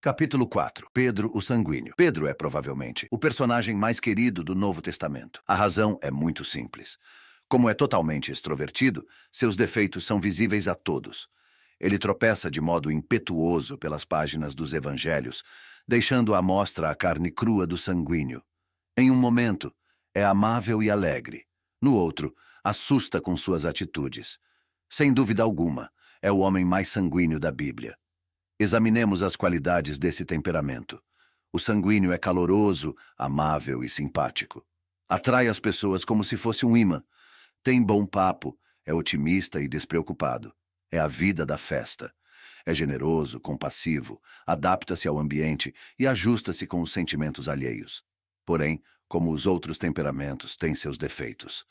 Capítulo 4. Pedro, o sanguíneo. Pedro é provavelmente o personagem mais querido do Novo Testamento. A razão é muito simples. Como é totalmente extrovertido, seus defeitos são visíveis a todos. Ele tropeça de modo impetuoso pelas páginas dos evangelhos, deixando à mostra a carne crua do sanguíneo. Em um momento, é amável e alegre. No outro, assusta com suas atitudes. Sem dúvida alguma, é o homem mais sanguíneo da Bíblia. Examinemos as qualidades desse temperamento. O sanguíneo é caloroso, amável e simpático. Atrai as pessoas como se fosse um imã. Tem bom papo, é otimista e despreocupado. É a vida da festa. É generoso, compassivo, adapta-se ao ambiente e ajusta-se com os sentimentos alheios. Porém, como os outros temperamentos, tem seus defeitos.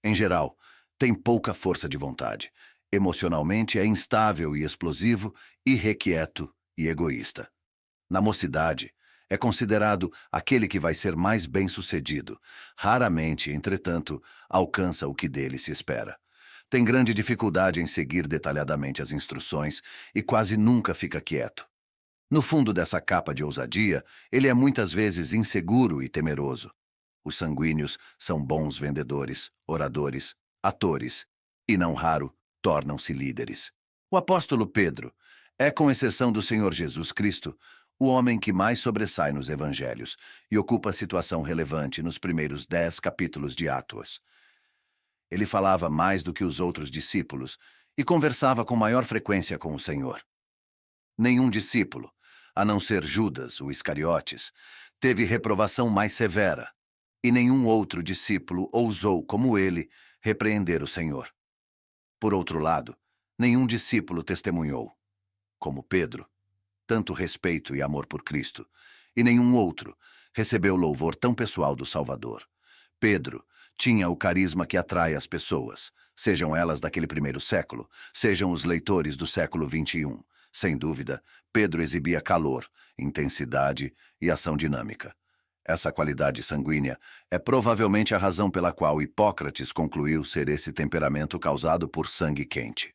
Em geral, tem pouca força de vontade. Emocionalmente é instável e explosivo, irrequieto e egoísta. Na mocidade, é considerado aquele que vai ser mais bem-sucedido. Raramente, entretanto, alcança o que dele se espera. Tem grande dificuldade em seguir detalhadamente as instruções e quase nunca fica quieto. No fundo dessa capa de ousadia, ele é muitas vezes inseguro e temeroso. Os sanguíneos são bons vendedores, oradores, atores e, não raro, tornam-se líderes. O apóstolo Pedro é, com exceção do Senhor Jesus Cristo, o homem que mais sobressai nos evangelhos e ocupa situação relevante nos primeiros 10 capítulos de Atos. Ele falava mais do que os outros discípulos e conversava com maior frequência com o Senhor. Nenhum discípulo, a não ser Judas, o Iscariotes, teve reprovação mais severa, e nenhum outro discípulo ousou, como ele, repreender o Senhor. Por outro lado, nenhum discípulo testemunhou, como Pedro, tanto respeito e amor por Cristo, e nenhum outro recebeu louvor tão pessoal do Salvador. Pedro tinha o carisma que atrai as pessoas, sejam elas daquele primeiro século, sejam os leitores do século XXI. Sem dúvida, Pedro exibia calor, intensidade e ação dinâmica. Essa qualidade sanguínea é provavelmente a razão pela qual Hipócrates concluiu ser esse temperamento causado por sangue quente.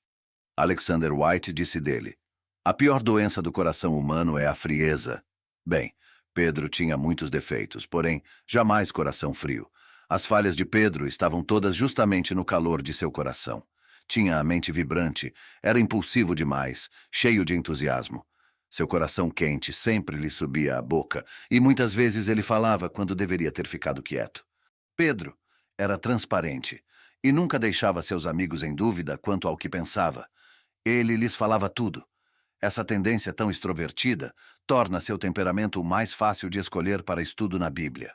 Alexander White disse dele: "A pior doença do coração humano é a frieza." Bem, Pedro tinha muitos defeitos, porém, jamais coração frio. As falhas de Pedro estavam todas justamente no calor de seu coração. Tinha a mente vibrante, era impulsivo demais, cheio de entusiasmo. Seu coração quente sempre lhe subia à boca, e muitas vezes ele falava quando deveria ter ficado quieto. Pedro era transparente, e nunca deixava seus amigos em dúvida quanto ao que pensava. Ele lhes falava tudo. Essa tendência tão extrovertida torna seu temperamento o mais fácil de escolher para estudo na Bíblia.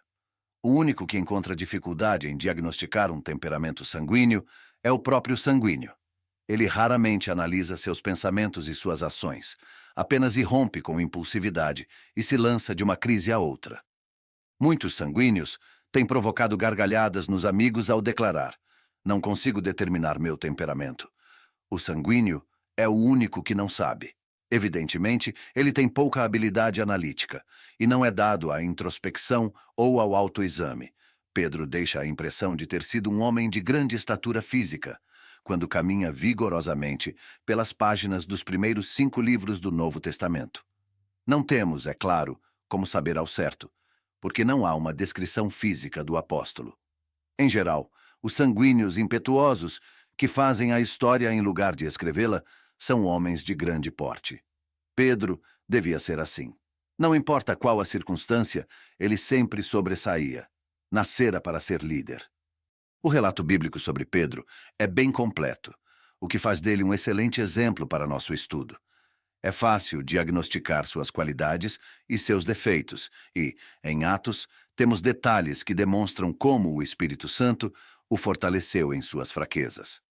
O único que encontra dificuldade em diagnosticar um temperamento sanguíneo é o próprio sanguíneo. Ele raramente analisa seus pensamentos e suas ações, apenas irrompe com impulsividade e se lança de uma crise a outra. Muitos sanguíneos têm provocado gargalhadas nos amigos ao declarar: "Não consigo determinar meu temperamento." O sanguíneo é o único que não sabe. Evidentemente, ele tem pouca habilidade analítica e não é dado à introspecção ou ao autoexame. Pedro deixa a impressão de ter sido um homem de grande estatura física, quando caminha vigorosamente pelas páginas dos primeiros 5 livros do Novo Testamento. Não temos, é claro, como saber ao certo, porque não há uma descrição física do apóstolo. Em geral, os sanguíneos impetuosos que fazem a história em lugar de escrevê-la são homens de grande porte. Pedro devia ser assim. Não importa qual a circunstância, ele sempre sobressaía. Nascera para ser líder. O relato bíblico sobre Pedro é bem completo, o que faz dele um excelente exemplo para nosso estudo. É fácil diagnosticar suas qualidades e seus defeitos, e, em Atos, temos detalhes que demonstram como o Espírito Santo o fortaleceu em suas fraquezas.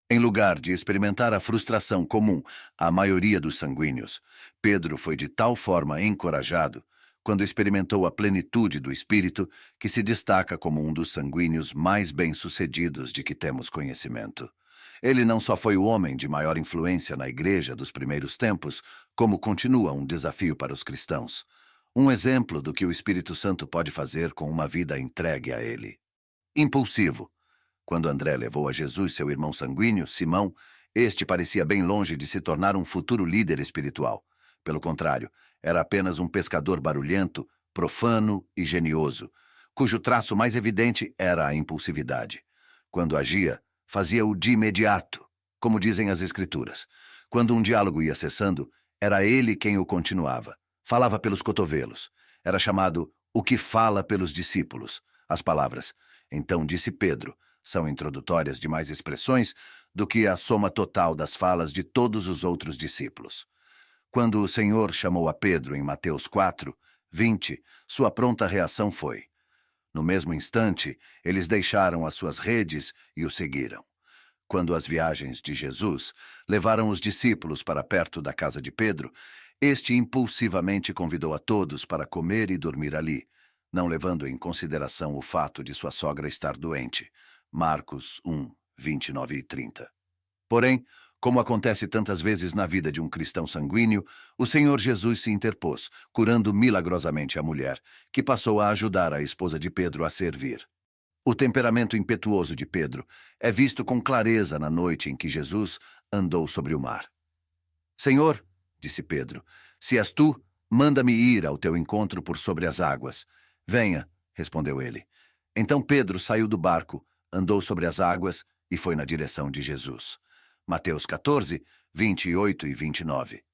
Em lugar de experimentar a frustração comum à maioria dos sanguíneos, Pedro foi de tal forma encorajado quando experimentou a plenitude do Espírito, que se destaca como um dos sanguíneos mais bem-sucedidos de que temos conhecimento. Ele não só foi o homem de maior influência na igreja dos primeiros tempos, como continua um desafio para os cristãos. Um exemplo do que o Espírito Santo pode fazer com uma vida entregue a ele. Impulsivo. Quando André levou a Jesus seu irmão sanguíneo, Simão, este parecia bem longe de se tornar um futuro líder espiritual. Pelo contrário, Era apenas um pescador barulhento, profano e genioso, cujo traço mais evidente era a impulsividade. Quando agia, fazia-o de imediato, como dizem as Escrituras. Quando um diálogo ia cessando, era ele quem o continuava. Falava pelos cotovelos. Era chamado o que fala pelos discípulos. As palavras, então disse Pedro, são introdutórias de mais expressões do que a soma total das falas de todos os outros discípulos. Quando o Senhor chamou a Pedro em Mateus 4, 20, sua pronta reação foi: no mesmo instante, eles deixaram as suas redes e o seguiram. Quando as viagens de Jesus levaram os discípulos para perto da casa de Pedro, este impulsivamente convidou a todos para comer e dormir ali, não levando em consideração o fato de sua sogra estar doente. Marcos 1, 29 e 30. Porém, como acontece tantas vezes na vida de um cristão sanguíneo, o Senhor Jesus se interpôs, curando milagrosamente a mulher, que passou a ajudar a esposa de Pedro a servir. O temperamento impetuoso de Pedro é visto com clareza na noite em que Jesus andou sobre o mar. Senhor, disse Pedro, se és tu, manda-me ir ao teu encontro por sobre as águas. Venha, respondeu ele. Então Pedro saiu do barco, andou sobre as águas e foi na direção de Jesus. Mateus 14, 28 e 29.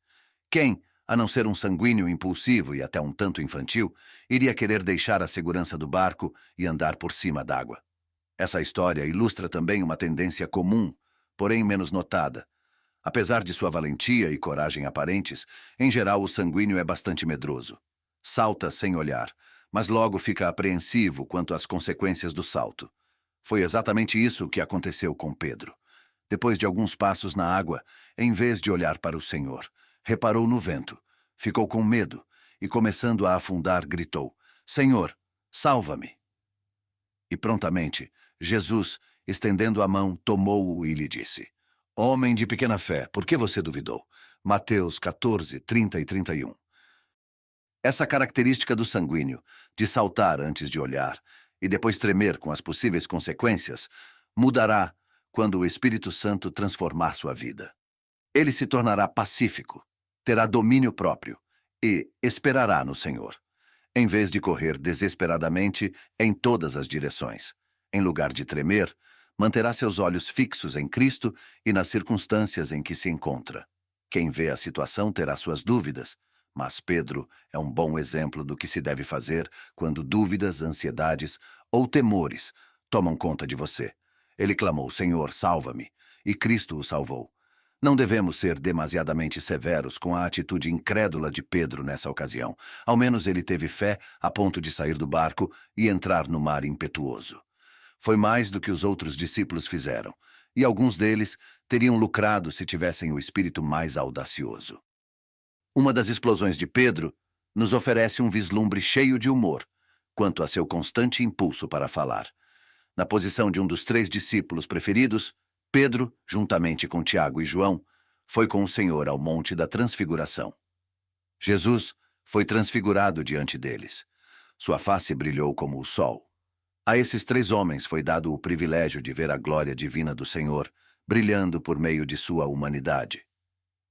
Quem, a não ser um sanguíneo impulsivo e até um tanto infantil, iria querer deixar a segurança do barco e andar por cima d'água? Essa história ilustra também uma tendência comum, porém menos notada. Apesar de sua valentia e coragem aparentes, em geral o sanguíneo é bastante medroso. Salta sem olhar, mas logo fica apreensivo quanto às consequências do salto. Foi exatamente isso que aconteceu com Pedro. Depois de alguns passos na água, em vez de olhar para o Senhor, reparou no vento, ficou com medo e, começando a afundar, gritou: Senhor, salva-me! E prontamente, Jesus, estendendo a mão, tomou-o e lhe disse: Homem de pequena fé, por que você duvidou? Mateus 14, 30 e 31. Essa característica do sanguíneo, de saltar antes de olhar e depois tremer com as possíveis consequências, mudará quando o Espírito Santo transformar sua vida. Ele se tornará pacífico, terá domínio próprio e esperará no Senhor, em vez de correr desesperadamente em todas as direções. Em lugar de tremer, manterá seus olhos fixos em Cristo e nas circunstâncias em que se encontra. Quem vê a situação terá suas dúvidas, mas Pedro é um bom exemplo do que se deve fazer quando dúvidas, ansiedades ou temores tomam conta de você. Ele clamou: Senhor, salva-me, e Cristo o salvou. Não devemos ser demasiadamente severos com a atitude incrédula de Pedro nessa ocasião. Ao menos ele teve fé a ponto de sair do barco e entrar no mar impetuoso. Foi mais do que os outros discípulos fizeram, e alguns deles teriam lucrado se tivessem o espírito mais audacioso. Uma das explosões de Pedro nos oferece um vislumbre cheio de humor quanto a seu constante impulso para falar. Na posição de um dos 3 discípulos preferidos, Pedro, juntamente com Tiago e João, foi com o Senhor ao Monte da Transfiguração. Jesus foi transfigurado diante deles. Sua face brilhou como o sol. A esses 3 homens foi dado o privilégio de ver a glória divina do Senhor, brilhando por meio de sua humanidade.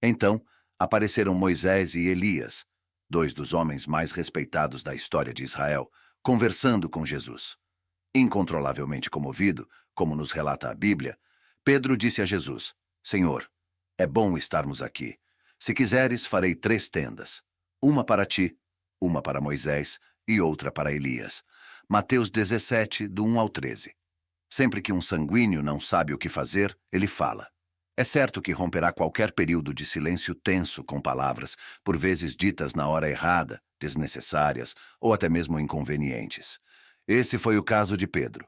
Então, apareceram Moisés e Elias, 2 dos homens mais respeitados da história de Israel, conversando com Jesus. Incontrolavelmente comovido, como nos relata a Bíblia, Pedro disse a Jesus: Senhor, é bom estarmos aqui. Se quiseres, farei 3 tendas. Uma para ti, uma para Moisés e outra para Elias. Mateus 17, do 1 ao 13. Sempre que um sanguíneo não sabe o que fazer, ele fala. É certo que romperá qualquer período de silêncio tenso com palavras, por vezes ditas na hora errada, desnecessárias ou até mesmo inconvenientes. Esse foi o caso de Pedro.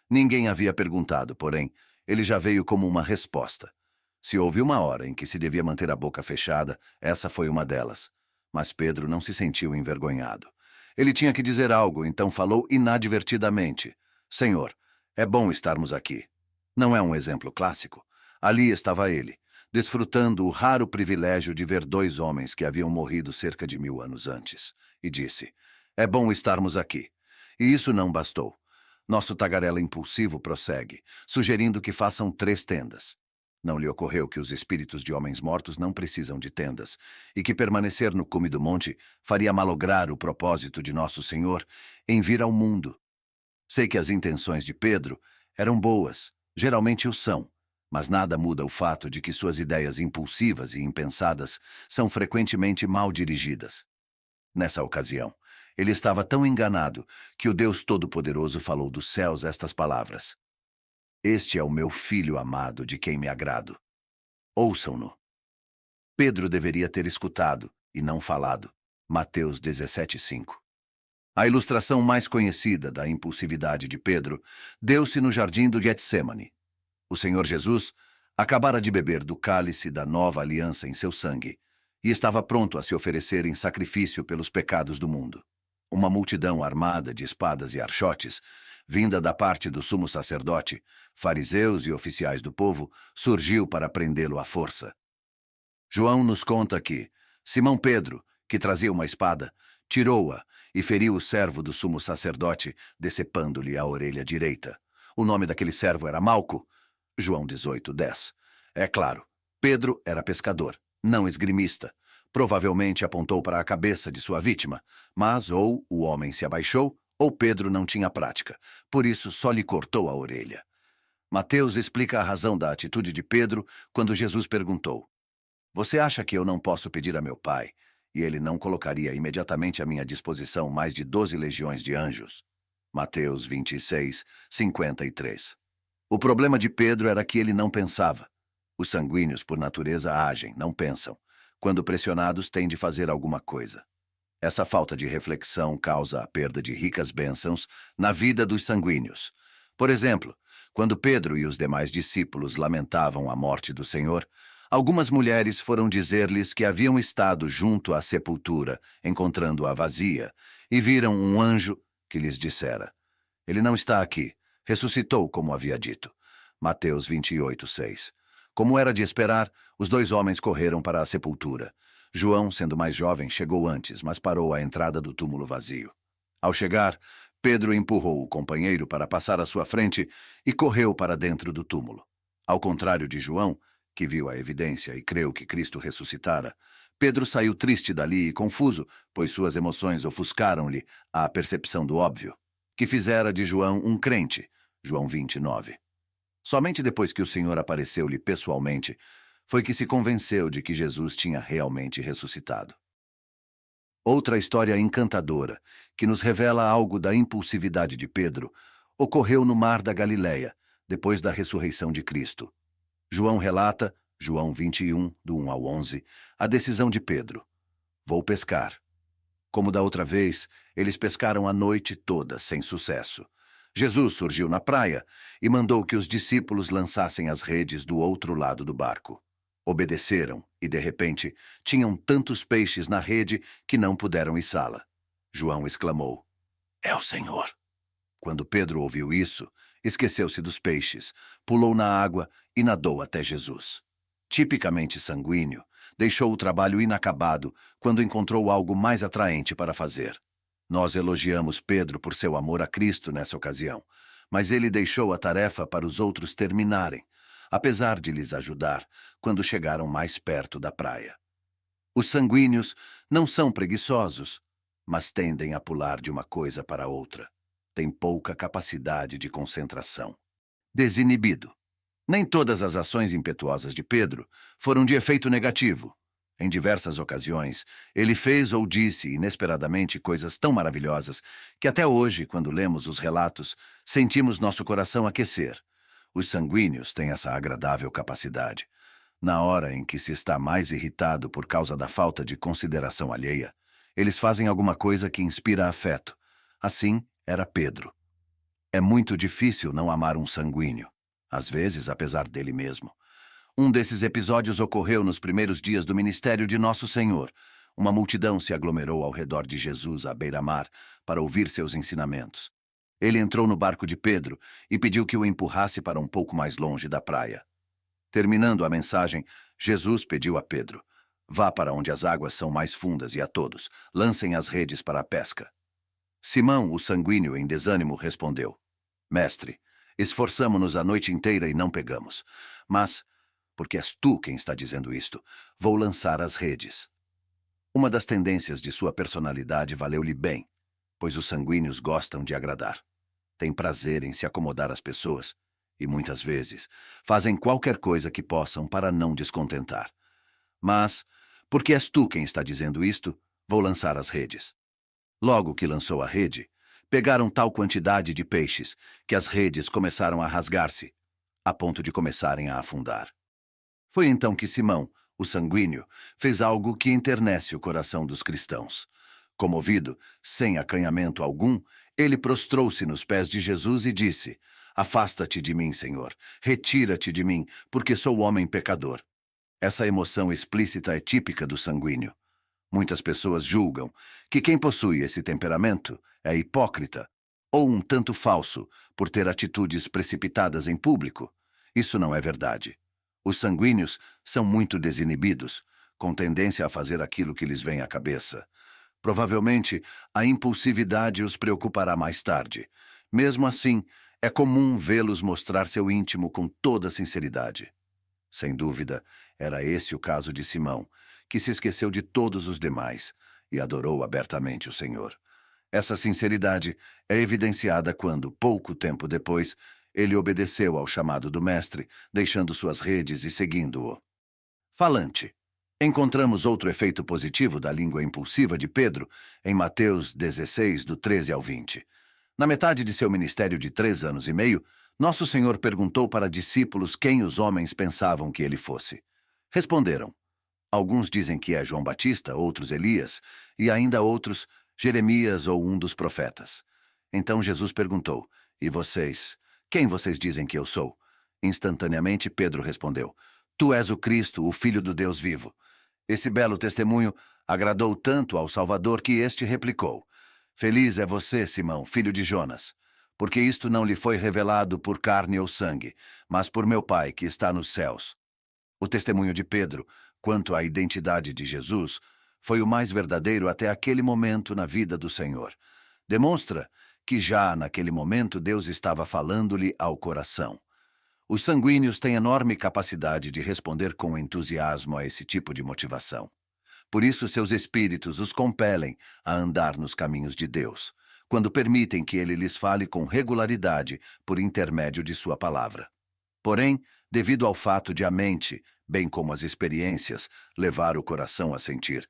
Ninguém havia perguntado, porém, ele já veio como uma resposta. Se houve uma hora em que se devia manter a boca fechada, essa foi uma delas. Mas Pedro não se sentiu envergonhado. Ele tinha que dizer algo, então falou inadvertidamente: Senhor, é bom estarmos aqui. Não é um exemplo clássico? Ali estava ele, desfrutando o raro privilégio de ver 2 homens que haviam morrido cerca de 1000 anos antes, e disse: é bom estarmos aqui. E isso não bastou. Nosso tagarela impulsivo prossegue, sugerindo que façam 3 tendas. Não lhe ocorreu que os espíritos de homens mortos não precisam de tendas, e que permanecer no cume do monte faria malograr o propósito de nosso Senhor em vir ao mundo. Sei que as intenções de Pedro eram boas, geralmente o são, mas nada muda o fato de que suas ideias impulsivas e impensadas são frequentemente mal dirigidas. Nessa ocasião, ele estava tão enganado que o Deus Todo-Poderoso falou dos céus estas palavras: Este é o meu filho amado de quem me agrado. Ouçam-no. Pedro deveria ter escutado e não falado. Mateus 17:5. A ilustração mais conhecida da impulsividade de Pedro deu-se no jardim do Getsemane. O Senhor Jesus acabara de beber do cálice da nova aliança em seu sangue e estava pronto a se oferecer em sacrifício pelos pecados do mundo. Uma multidão armada de espadas e archotes, vinda da parte do sumo sacerdote, fariseus e oficiais do povo, surgiu para prendê-lo à força. João nos conta que Simão Pedro, que trazia uma espada, tirou-a e feriu o servo do sumo sacerdote, decepando-lhe a orelha direita. O nome daquele servo era Malco. João 18:10. É claro, Pedro era pescador, não esgrimista. Provavelmente apontou para a cabeça de sua vítima, mas ou o homem se abaixou, ou Pedro não tinha prática, por isso só lhe cortou a orelha. Mateus explica a razão da atitude de Pedro quando Jesus perguntou: Você acha que eu não posso pedir a meu pai, e ele não colocaria imediatamente à minha disposição mais de 12 legiões de anjos? Mateus 26:53. O problema de Pedro era que ele não pensava. Os sanguíneos, por natureza, agem, não pensam. Quando pressionados, têm de fazer alguma coisa. Essa falta de reflexão causa a perda de ricas bênçãos na vida dos sanguíneos. Por exemplo, quando Pedro e os demais discípulos lamentavam a morte do Senhor, algumas mulheres foram dizer-lhes que haviam estado junto à sepultura, encontrando-a vazia, e viram um anjo que lhes dissera: Ele não está aqui, ressuscitou como havia dito. Mateus 28:6. Como era de esperar, os dois homens correram para a sepultura. João, sendo mais jovem, chegou antes, mas parou à entrada do túmulo vazio. Ao chegar, Pedro empurrou o companheiro para passar à sua frente e correu para dentro do túmulo. Ao contrário de João, que viu a evidência e creu que Cristo ressuscitara, Pedro saiu triste dali e confuso, pois suas emoções ofuscaram-lhe a percepção do óbvio, que fizera de João um crente. João 29. Somente depois que o Senhor apareceu-lhe pessoalmente, foi que se convenceu de que Jesus tinha realmente ressuscitado. Outra história encantadora, que nos revela algo da impulsividade de Pedro, ocorreu no Mar da Galileia, depois da ressurreição de Cristo. João relata, João 21, do 1 ao 11, a decisão de Pedro: Vou pescar. Como da outra vez, eles pescaram a noite toda, sem sucesso. Jesus surgiu na praia e mandou que os discípulos lançassem as redes do outro lado do barco. Obedeceram e, de repente, tinham tantos peixes na rede que não puderam içá-la. João exclamou: É o Senhor! Quando Pedro ouviu isso, esqueceu-se dos peixes, pulou na água e nadou até Jesus. Tipicamente sanguíneo, deixou o trabalho inacabado quando encontrou algo mais atraente para fazer. Nós elogiamos Pedro por seu amor a Cristo nessa ocasião, mas ele deixou a tarefa para os outros terminarem, apesar de lhes ajudar quando chegaram mais perto da praia. Os sanguíneos não são preguiçosos, mas tendem a pular de uma coisa para outra. Têm pouca capacidade de concentração. Desinibido. Nem todas as ações impetuosas de Pedro foram de efeito negativo. Em diversas ocasiões, ele fez ou disse inesperadamente coisas tão maravilhosas que até hoje, quando lemos os relatos, sentimos nosso coração aquecer. Os sanguíneos têm essa agradável capacidade. Na hora em que se está mais irritado por causa da falta de consideração alheia, eles fazem alguma coisa que inspira afeto. Assim era Pedro. É muito difícil não amar um sanguíneo, às vezes apesar dele mesmo. Um desses episódios ocorreu nos primeiros dias do ministério de Nosso Senhor. Uma multidão se aglomerou ao redor de Jesus à beira-mar para ouvir seus ensinamentos. Ele entrou no barco de Pedro e pediu que o empurrasse para um pouco mais longe da praia. Terminando a mensagem, Jesus pediu a Pedro: Vá para onde as águas são mais fundas e a todos, lancem as redes para a pesca. Simão, o sanguíneo em desânimo, respondeu: Mestre, esforçamo-nos a noite inteira e não pegamos, mas porque és tu quem está dizendo isto, vou lançar as redes. Uma das tendências de sua personalidade valeu-lhe bem, pois os sanguíneos gostam de agradar. Têm prazer em se acomodar às pessoas e, muitas vezes, fazem qualquer coisa que possam para não descontentar. Mas, porque és tu quem está dizendo isto, vou lançar as redes. Logo que lançou a rede, pegaram tal quantidade de peixes que as redes começaram a rasgar-se, a ponto de começarem a afundar. Foi então que Simão, o sanguíneo, fez algo que enternece o coração dos cristãos. Comovido, sem acanhamento algum, ele prostrou-se nos pés de Jesus e disse: Afasta-te de mim, Senhor, retira-te de mim, porque sou homem pecador. Essa emoção explícita é típica do sanguíneo. Muitas pessoas julgam que quem possui esse temperamento é hipócrita ou um tanto falso por ter atitudes precipitadas em público. Isso não é verdade. Os sanguíneos são muito desinibidos, com tendência a fazer aquilo que lhes vem à cabeça. Provavelmente, a impulsividade os preocupará mais tarde. Mesmo assim, é comum vê-los mostrar seu íntimo com toda sinceridade. Sem dúvida, era esse o caso de Simão, que se esqueceu de todos os demais e adorou abertamente o Senhor. Essa sinceridade é evidenciada quando, pouco tempo depois, ele obedeceu ao chamado do Mestre, deixando suas redes e seguindo-o. Falante. Encontramos outro efeito positivo da língua impulsiva de Pedro em Mateus 16, do 13 ao 20. Na metade de seu ministério de 3 anos e meio, Nosso Senhor perguntou para discípulos quem os homens pensavam que ele fosse. Responderam: Alguns dizem que é João Batista, outros Elias, e ainda outros Jeremias ou um dos profetas. Então Jesus perguntou: E vocês? Quem vocês dizem que eu sou? Instantaneamente Pedro respondeu: Tu és o Cristo, o Filho do Deus vivo. Esse belo testemunho agradou tanto ao Salvador que este replicou: Feliz é você, Simão, filho de Jonas, porque isto não lhe foi revelado por carne ou sangue, mas por meu Pai que está nos céus. O testemunho de Pedro, quanto à identidade de Jesus, foi o mais verdadeiro até aquele momento na vida do Senhor. Demonstra que já naquele momento Deus estava falando-lhe ao coração. Os sanguíneos têm enorme capacidade de responder com entusiasmo a esse tipo de motivação. Por isso, seus espíritos os compelem a andar nos caminhos de Deus, quando permitem que ele lhes fale com regularidade por intermédio de sua palavra. Porém, devido ao fato de a mente, bem como as experiências, levar o coração a sentir,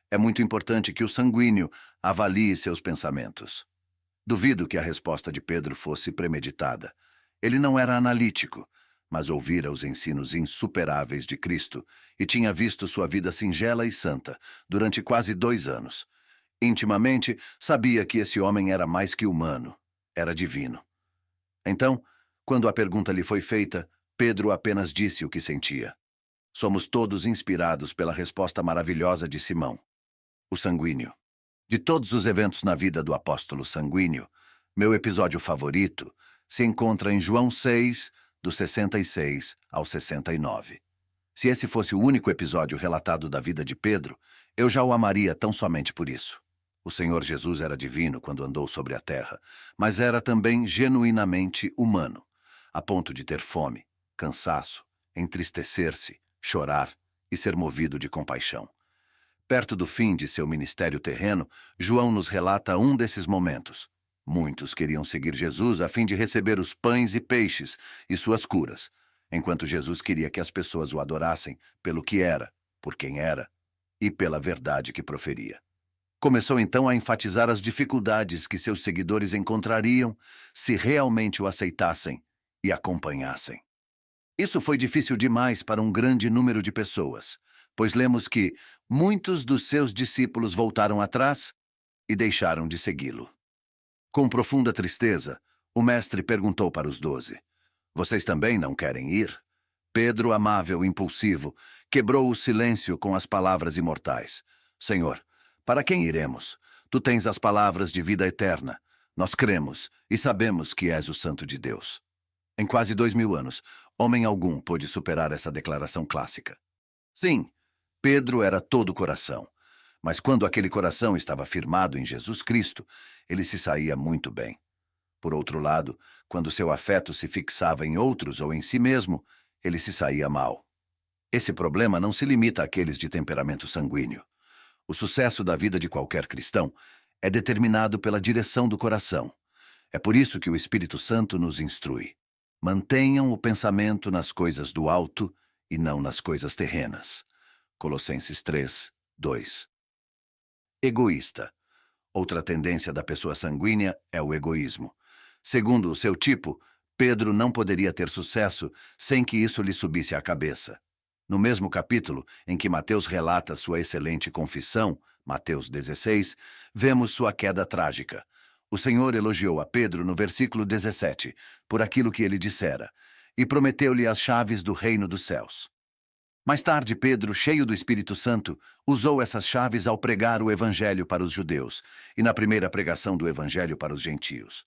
é muito importante que o sanguíneo avalie seus pensamentos. Duvido que a resposta de Pedro fosse premeditada. Ele não era analítico, mas ouvira os ensinos insuperáveis de Cristo e tinha visto sua vida singela e santa durante quase 2 anos. Intimamente, sabia que esse homem era mais que humano, era divino. Então, quando a pergunta lhe foi feita, Pedro apenas disse o que sentia. Somos todos inspirados pela resposta maravilhosa de Simão, o sanguíneo. De todos os eventos na vida do apóstolo sanguíneo, meu episódio favorito se encontra em João 6, do 66 ao 69. Se esse fosse o único episódio relatado da vida de Pedro, eu já o amaria tão somente por isso. O Senhor Jesus era divino quando andou sobre a terra, mas era também genuinamente humano, a ponto de ter fome, cansaço, entristecer-se, chorar e ser movido de compaixão. Perto do fim de seu ministério terreno, João nos relata um desses momentos. Muitos queriam seguir Jesus a fim de receber os pães e peixes e suas curas, enquanto Jesus queria que as pessoas o adorassem pelo que era, por quem era e pela verdade que proferia. Começou então a enfatizar as dificuldades que seus seguidores encontrariam se realmente o aceitassem e acompanhassem. Isso foi difícil demais para um grande número de pessoas, pois lemos que muitos dos seus discípulos voltaram atrás e deixaram de segui-lo. Com profunda tristeza, o mestre perguntou para os 12, Vocês também não querem ir? Pedro, amável e impulsivo, quebrou o silêncio com as palavras imortais. Senhor, para quem iremos? Tu tens as palavras de vida eterna. Nós cremos e sabemos que és o Santo de Deus. Em quase 2000 anos, homem algum pôde superar essa declaração clássica. Sim, Pedro era todo coração. Mas quando aquele coração estava firmado em Jesus Cristo, ele se saía muito bem. Por outro lado, quando seu afeto se fixava em outros ou em si mesmo, ele se saía mal. Esse problema não se limita àqueles de temperamento sanguíneo. O sucesso da vida de qualquer cristão é determinado pela direção do coração. É por isso que o Espírito Santo nos instrui. Mantenham o pensamento nas coisas do alto e não nas coisas terrenas. Colossenses 3, 2. Egoísta. Outra tendência da pessoa sanguínea é o egoísmo. Segundo o seu tipo, Pedro não poderia ter sucesso sem que isso lhe subisse à cabeça. No mesmo capítulo em que Mateus relata sua excelente confissão, Mateus 16, vemos sua queda trágica. O Senhor elogiou a Pedro no versículo 17, por aquilo que ele dissera, e prometeu-lhe as chaves do reino dos céus. Mais tarde, Pedro, cheio do Espírito Santo, usou essas chaves ao pregar o Evangelho para os judeus e na primeira pregação do Evangelho para os gentios.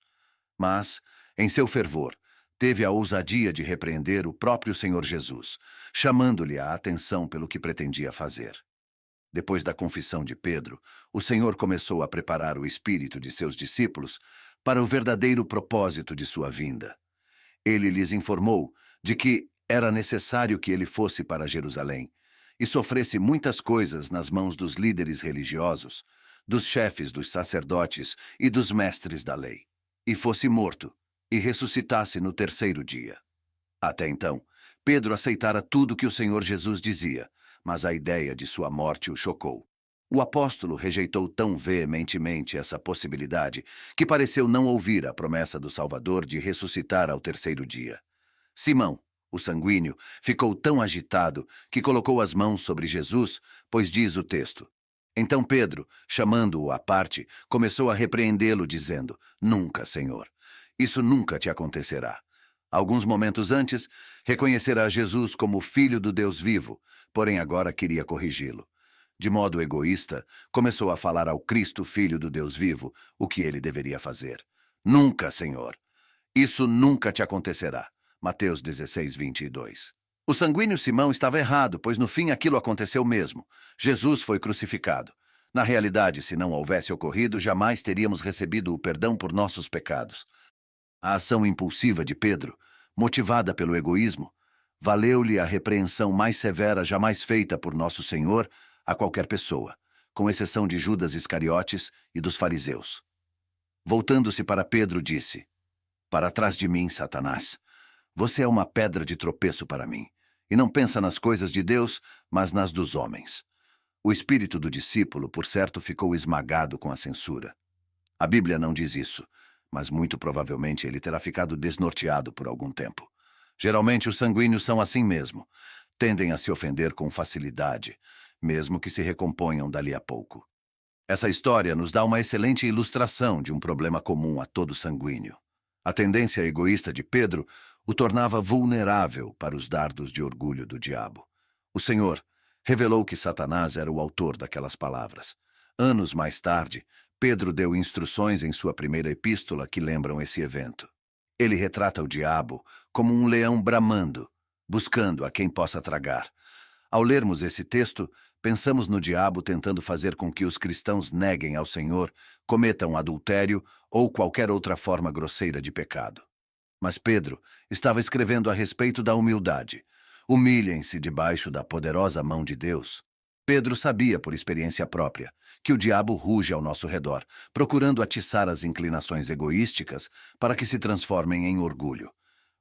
Mas, em seu fervor, teve a ousadia de repreender o próprio Senhor Jesus, chamando-lhe a atenção pelo que pretendia fazer. Depois da confissão de Pedro, o Senhor começou a preparar o espírito de seus discípulos para o verdadeiro propósito de sua vinda. Ele lhes informou de que era necessário que ele fosse para Jerusalém e sofresse muitas coisas nas mãos dos líderes religiosos, dos chefes dos sacerdotes e dos mestres da lei, e fosse morto e ressuscitasse no terceiro dia. Até então, Pedro aceitara tudo que o Senhor Jesus dizia, mas a ideia de sua morte o chocou. O apóstolo rejeitou tão veementemente essa possibilidade que pareceu não ouvir a promessa do Salvador de ressuscitar ao terceiro dia. Simão, o sanguíneo, ficou tão agitado que colocou as mãos sobre Jesus, pois diz o texto. Então Pedro, chamando-o à parte, começou a repreendê-lo, dizendo: Nunca, Senhor, isso nunca te acontecerá. Alguns momentos antes, reconhecerá Jesus como Filho do Deus vivo, porém agora queria corrigi-lo. De modo egoísta, começou a falar ao Cristo, Filho do Deus vivo, o que ele deveria fazer. Nunca, Senhor. Isso nunca te acontecerá. Mateus 16, 22. O sanguíneo Simão estava errado, pois no fim aquilo aconteceu mesmo. Jesus foi crucificado. Na realidade, se não houvesse ocorrido, jamais teríamos recebido o perdão por nossos pecados. A ação impulsiva de Pedro, motivada pelo egoísmo, valeu-lhe a repreensão mais severa jamais feita por nosso Senhor a qualquer pessoa, com exceção de Judas Iscariotes e dos fariseus. Voltando-se para Pedro, disse: Para trás de mim, Satanás. Você é uma pedra de tropeço para mim, e não pensa nas coisas de Deus, mas nas dos homens. O espírito do discípulo, por certo, ficou esmagado com a censura. A Bíblia não diz isso, mas muito provavelmente ele terá ficado desnorteado por algum tempo. Geralmente os sanguíneos são assim mesmo, tendem a se ofender com facilidade, mesmo que se recomponham dali a pouco. Essa história nos dá uma excelente ilustração de um problema comum a todo sanguíneo. A tendência egoísta de Pedro o tornava vulnerável para os dardos de orgulho do diabo. O Senhor revelou que Satanás era o autor daquelas palavras. Anos mais tarde, Pedro deu instruções em sua primeira epístola que lembram esse evento. Ele retrata o diabo como um leão bramando, buscando a quem possa tragar. Ao lermos esse texto, pensamos no diabo tentando fazer com que os cristãos neguem ao Senhor, cometam adultério ou qualquer outra forma grosseira de pecado. Mas Pedro estava escrevendo a respeito da humildade. Humilhem-se debaixo da poderosa mão de Deus. Pedro sabia, por experiência própria, que o diabo ruge ao nosso redor, procurando atiçar as inclinações egoísticas para que se transformem em orgulho.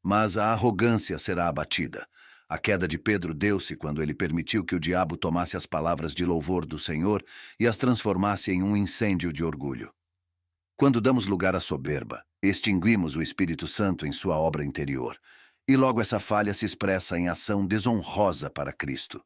Mas a arrogância será abatida. A queda de Pedro deu-se quando ele permitiu que o diabo tomasse as palavras de louvor do Senhor e as transformasse em um incêndio de orgulho. Quando damos lugar à soberba, extinguimos o Espírito Santo em sua obra interior, e logo essa falha se expressa em ação desonrosa para Cristo.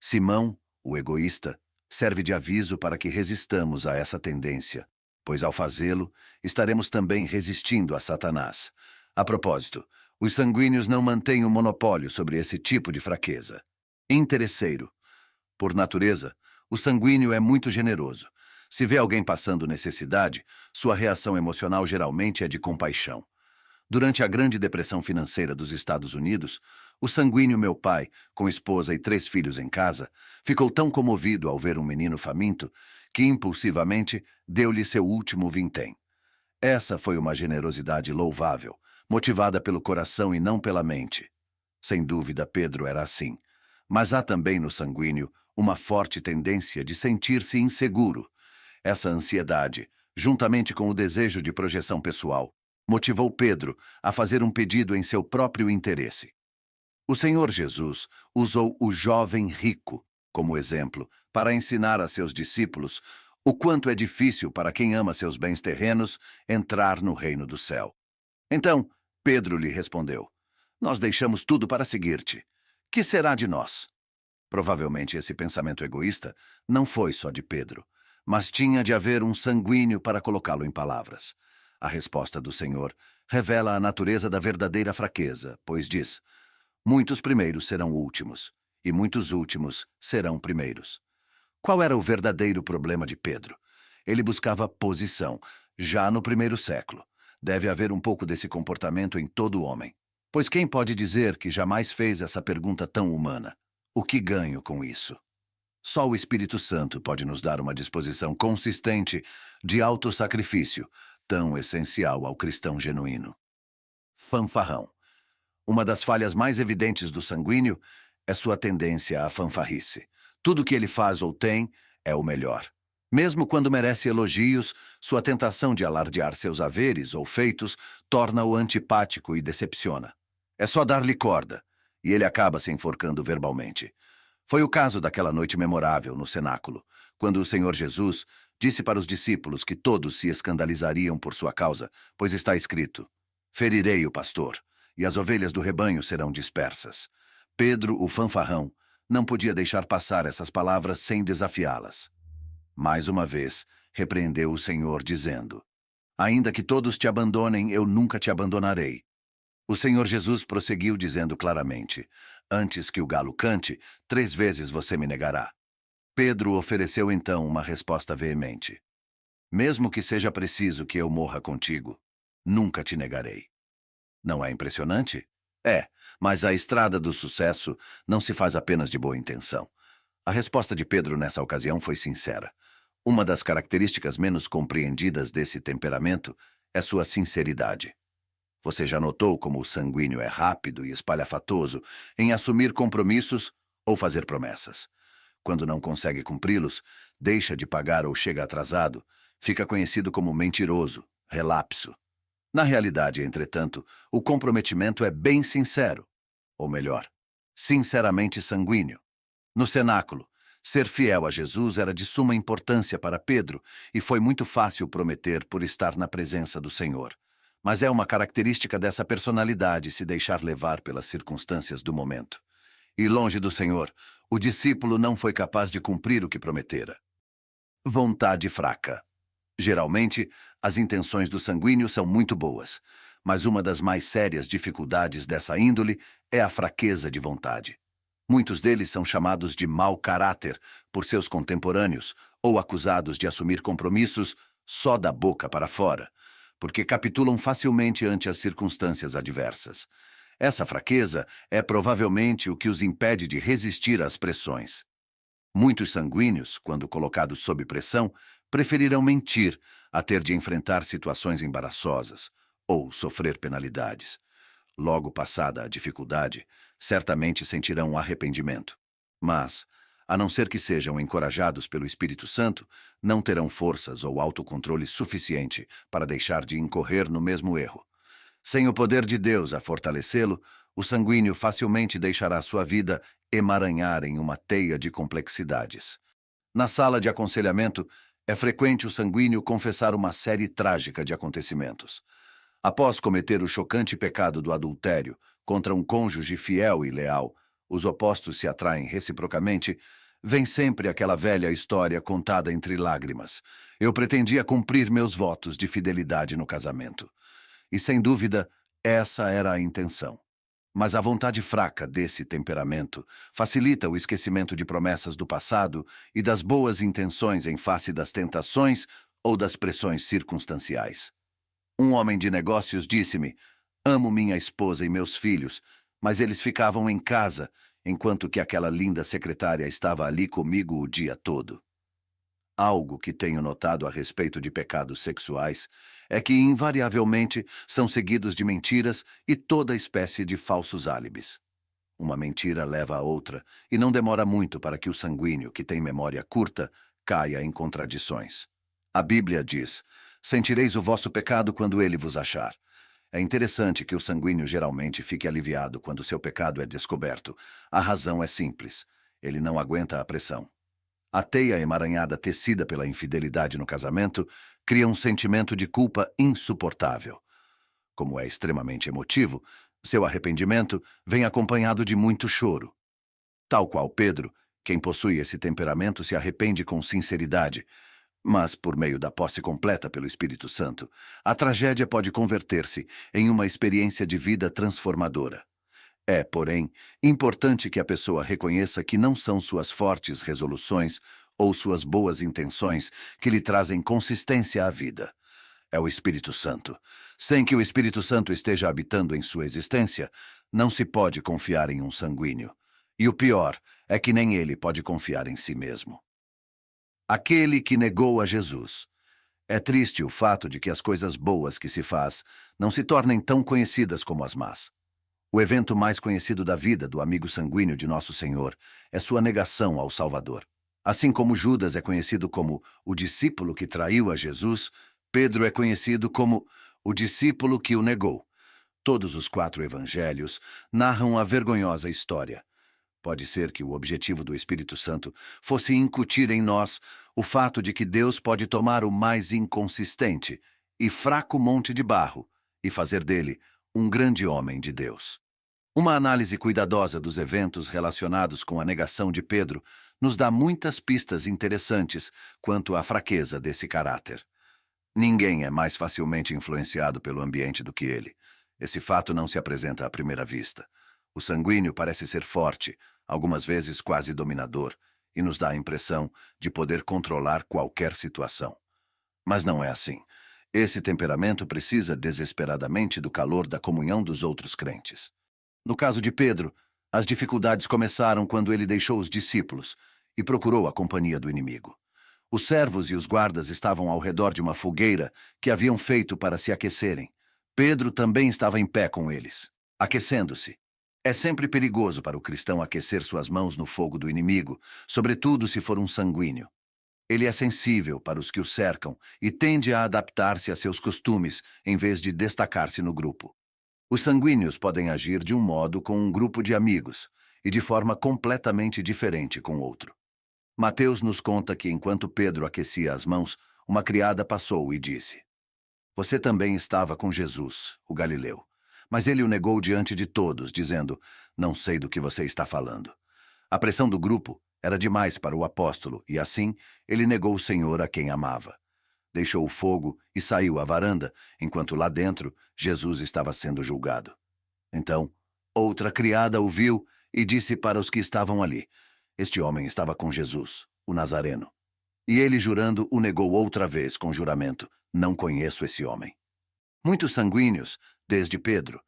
Simão, o egoísta, serve de aviso para que resistamos a essa tendência, pois ao fazê-lo, estaremos também resistindo a Satanás. A propósito, os sanguíneos não mantêm o monopólio sobre esse tipo de fraqueza. Interesseiro. Por natureza, o sanguíneo é muito generoso. Se vê alguém passando necessidade, sua reação emocional geralmente é de compaixão. Durante a Grande Depressão Financeira dos Estados Unidos, o sanguíneo meu pai, com esposa e 3 filhos em casa, ficou tão comovido ao ver um menino faminto que, impulsivamente, deu-lhe seu último vintém. Essa foi uma generosidade louvável, motivada pelo coração e não pela mente. Sem dúvida, Pedro era assim. Mas há também no sanguíneo uma forte tendência de sentir-se inseguro. Essa ansiedade, juntamente com o desejo de projeção pessoal, motivou Pedro a fazer um pedido em seu próprio interesse. O Senhor Jesus usou o jovem rico como exemplo para ensinar a seus discípulos o quanto é difícil para quem ama seus bens terrenos entrar no reino do céu. Então, Pedro lhe respondeu: Nós deixamos tudo para seguir-te. Que será de nós? Provavelmente esse pensamento egoísta não foi só de Pedro, mas tinha de haver um sanguíneo para colocá-lo em palavras. A resposta do Senhor revela a natureza da verdadeira fraqueza, pois diz: Muitos primeiros serão últimos, e muitos últimos serão primeiros. Qual era o verdadeiro problema de Pedro? Ele buscava posição, já no primeiro século. Deve haver um pouco desse comportamento em todo homem. Pois quem pode dizer que jamais fez essa pergunta tão humana? O que ganho com isso? Só o Espírito Santo pode nos dar uma disposição consistente de autossacrifício, tão essencial ao cristão genuíno. Fanfarrão. Uma das falhas mais evidentes do sanguíneo é sua tendência à fanfarrice. Tudo que ele faz ou tem é o melhor. Mesmo quando merece elogios, sua tentação de alardear seus haveres ou feitos torna-o antipático e decepciona. É só dar-lhe corda, e ele acaba se enforcando verbalmente. Foi o caso daquela noite memorável no cenáculo, quando o Senhor Jesus disse para os discípulos que todos se escandalizariam por sua causa, pois está escrito: Ferirei o pastor, e as ovelhas do rebanho serão dispersas. Pedro, o fanfarrão, não podia deixar passar essas palavras sem desafiá-las. Mais uma vez, repreendeu o Senhor, dizendo: Ainda que todos te abandonem, eu nunca te abandonarei. O Senhor Jesus prosseguiu dizendo claramente: Antes que o galo cante, 3 vezes você me negará. Pedro ofereceu então uma resposta veemente: Mesmo que seja preciso que eu morra contigo, nunca te negarei. Não é impressionante? É, mas a estrada do sucesso não se faz apenas de boa intenção. A resposta de Pedro nessa ocasião foi sincera. Uma das características menos compreendidas desse temperamento é sua sinceridade. Você já notou como o sanguíneo é rápido e espalhafatoso em assumir compromissos ou fazer promessas? Quando não consegue cumpri-los, deixa de pagar ou chega atrasado, fica conhecido como mentiroso, relapso. Na realidade, entretanto, o comprometimento é bem sincero. Ou melhor, sinceramente sanguíneo. No cenáculo, ser fiel a Jesus era de suma importância para Pedro e foi muito fácil prometer por estar na presença do Senhor. Mas é uma característica dessa personalidade se deixar levar pelas circunstâncias do momento. E longe do Senhor, o discípulo não foi capaz de cumprir o que prometera. Vontade fraca. Geralmente, as intenções do sanguíneo são muito boas, mas uma das mais sérias dificuldades dessa índole é a fraqueza de vontade. Muitos deles são chamados de mau caráter por seus contemporâneos ou acusados de assumir compromissos só da boca para fora, porque capitulam facilmente ante as circunstâncias adversas. Essa fraqueza é provavelmente o que os impede de resistir às pressões. Muitos sanguíneos, quando colocados sob pressão, preferirão mentir a ter de enfrentar situações embaraçosas ou sofrer penalidades. Logo passada a dificuldade, certamente sentirão arrependimento. Mas, a não ser que sejam encorajados pelo Espírito Santo, não terão forças ou autocontrole suficiente para deixar de incorrer no mesmo erro. Sem o poder de Deus a fortalecê-lo, o sanguíneo facilmente deixará sua vida emaranhar em uma teia de complexidades. Na sala de aconselhamento, é frequente o sanguíneo confessar uma série trágica de acontecimentos. Após cometer o chocante pecado do adultério contra um cônjuge fiel e leal, os opostos se atraem reciprocamente, vem sempre aquela velha história contada entre lágrimas. Eu pretendia cumprir meus votos de fidelidade no casamento. E, sem dúvida, essa era a intenção. Mas a vontade fraca desse temperamento facilita o esquecimento de promessas do passado e das boas intenções em face das tentações ou das pressões circunstanciais. Um homem de negócios disse-me: Amo minha esposa e meus filhos, mas eles ficavam em casa, enquanto que aquela linda secretária estava ali comigo o dia todo. Algo que tenho notado a respeito de pecados sexuais é que, invariavelmente, são seguidos de mentiras e toda espécie de falsos álibis. Uma mentira leva a outra, e não demora muito para que o sanguíneo, que tem memória curta, caia em contradições. A Bíblia diz: sentireis o vosso pecado quando ele vos achar. É interessante que o sanguíneo geralmente fique aliviado quando seu pecado é descoberto. A razão é simples: ele não aguenta a pressão. A teia emaranhada tecida pela infidelidade no casamento cria um sentimento de culpa insuportável. Como é extremamente emotivo, seu arrependimento vem acompanhado de muito choro. Tal qual Pedro, quem possui esse temperamento se arrepende com sinceridade, mas, por meio da posse completa pelo Espírito Santo, a tragédia pode converter-se em uma experiência de vida transformadora. É, porém, importante que a pessoa reconheça que não são suas fortes resoluções ou suas boas intenções que lhe trazem consistência à vida. É o Espírito Santo. Sem que o Espírito Santo esteja habitando em sua existência, não se pode confiar em um sanguíneo. E o pior é que nem ele pode confiar em si mesmo. Aquele que negou a Jesus. É triste o fato de que as coisas boas que se faz não se tornem tão conhecidas como as más. O evento mais conhecido da vida do amigo sanguíneo de Nosso Senhor é sua negação ao Salvador. Assim como Judas é conhecido como o discípulo que traiu a Jesus, Pedro é conhecido como o discípulo que o negou. Todos os 4 evangelhos narram a vergonhosa história. Pode ser que o objetivo do Espírito Santo fosse incutir em nós o fato de que Deus pode tomar o mais inconsistente e fraco monte de barro e fazer dele um grande homem de Deus. Uma análise cuidadosa dos eventos relacionados com a negação de Pedro nos dá muitas pistas interessantes quanto à fraqueza desse caráter. Ninguém é mais facilmente influenciado pelo ambiente do que ele. Esse fato não se apresenta à primeira vista. O sanguíneo parece ser forte, algumas vezes quase dominador, e nos dá a impressão de poder controlar qualquer situação. Mas não é assim. Esse temperamento precisa desesperadamente do calor da comunhão dos outros crentes. No caso de Pedro, as dificuldades começaram quando ele deixou os discípulos e procurou a companhia do inimigo. Os servos e os guardas estavam ao redor de uma fogueira que haviam feito para se aquecerem. Pedro também estava em pé com eles, aquecendo-se. É sempre perigoso para o cristão aquecer suas mãos no fogo do inimigo, sobretudo se for um sanguíneo. Ele é sensível para os que o cercam e tende a adaptar-se a seus costumes em vez de destacar-se no grupo. Os sanguíneos podem agir de um modo com um grupo de amigos e de forma completamente diferente com outro. Mateus nos conta que enquanto Pedro aquecia as mãos, uma criada passou e disse: "Você também estava com Jesus, o Galileu." Mas ele o negou diante de todos, dizendo: "Não sei do que você está falando." A pressão do grupo era demais para o apóstolo e, assim, ele negou o Senhor a quem amava. Deixou o fogo e saiu à varanda, enquanto lá dentro Jesus estava sendo julgado. Então, outra criada o viu e disse para os que estavam ali: "Este homem estava com Jesus, o Nazareno." E ele, jurando, o negou outra vez com juramento: "Não conheço esse homem." Muitos sanguíneos, desde Pedro,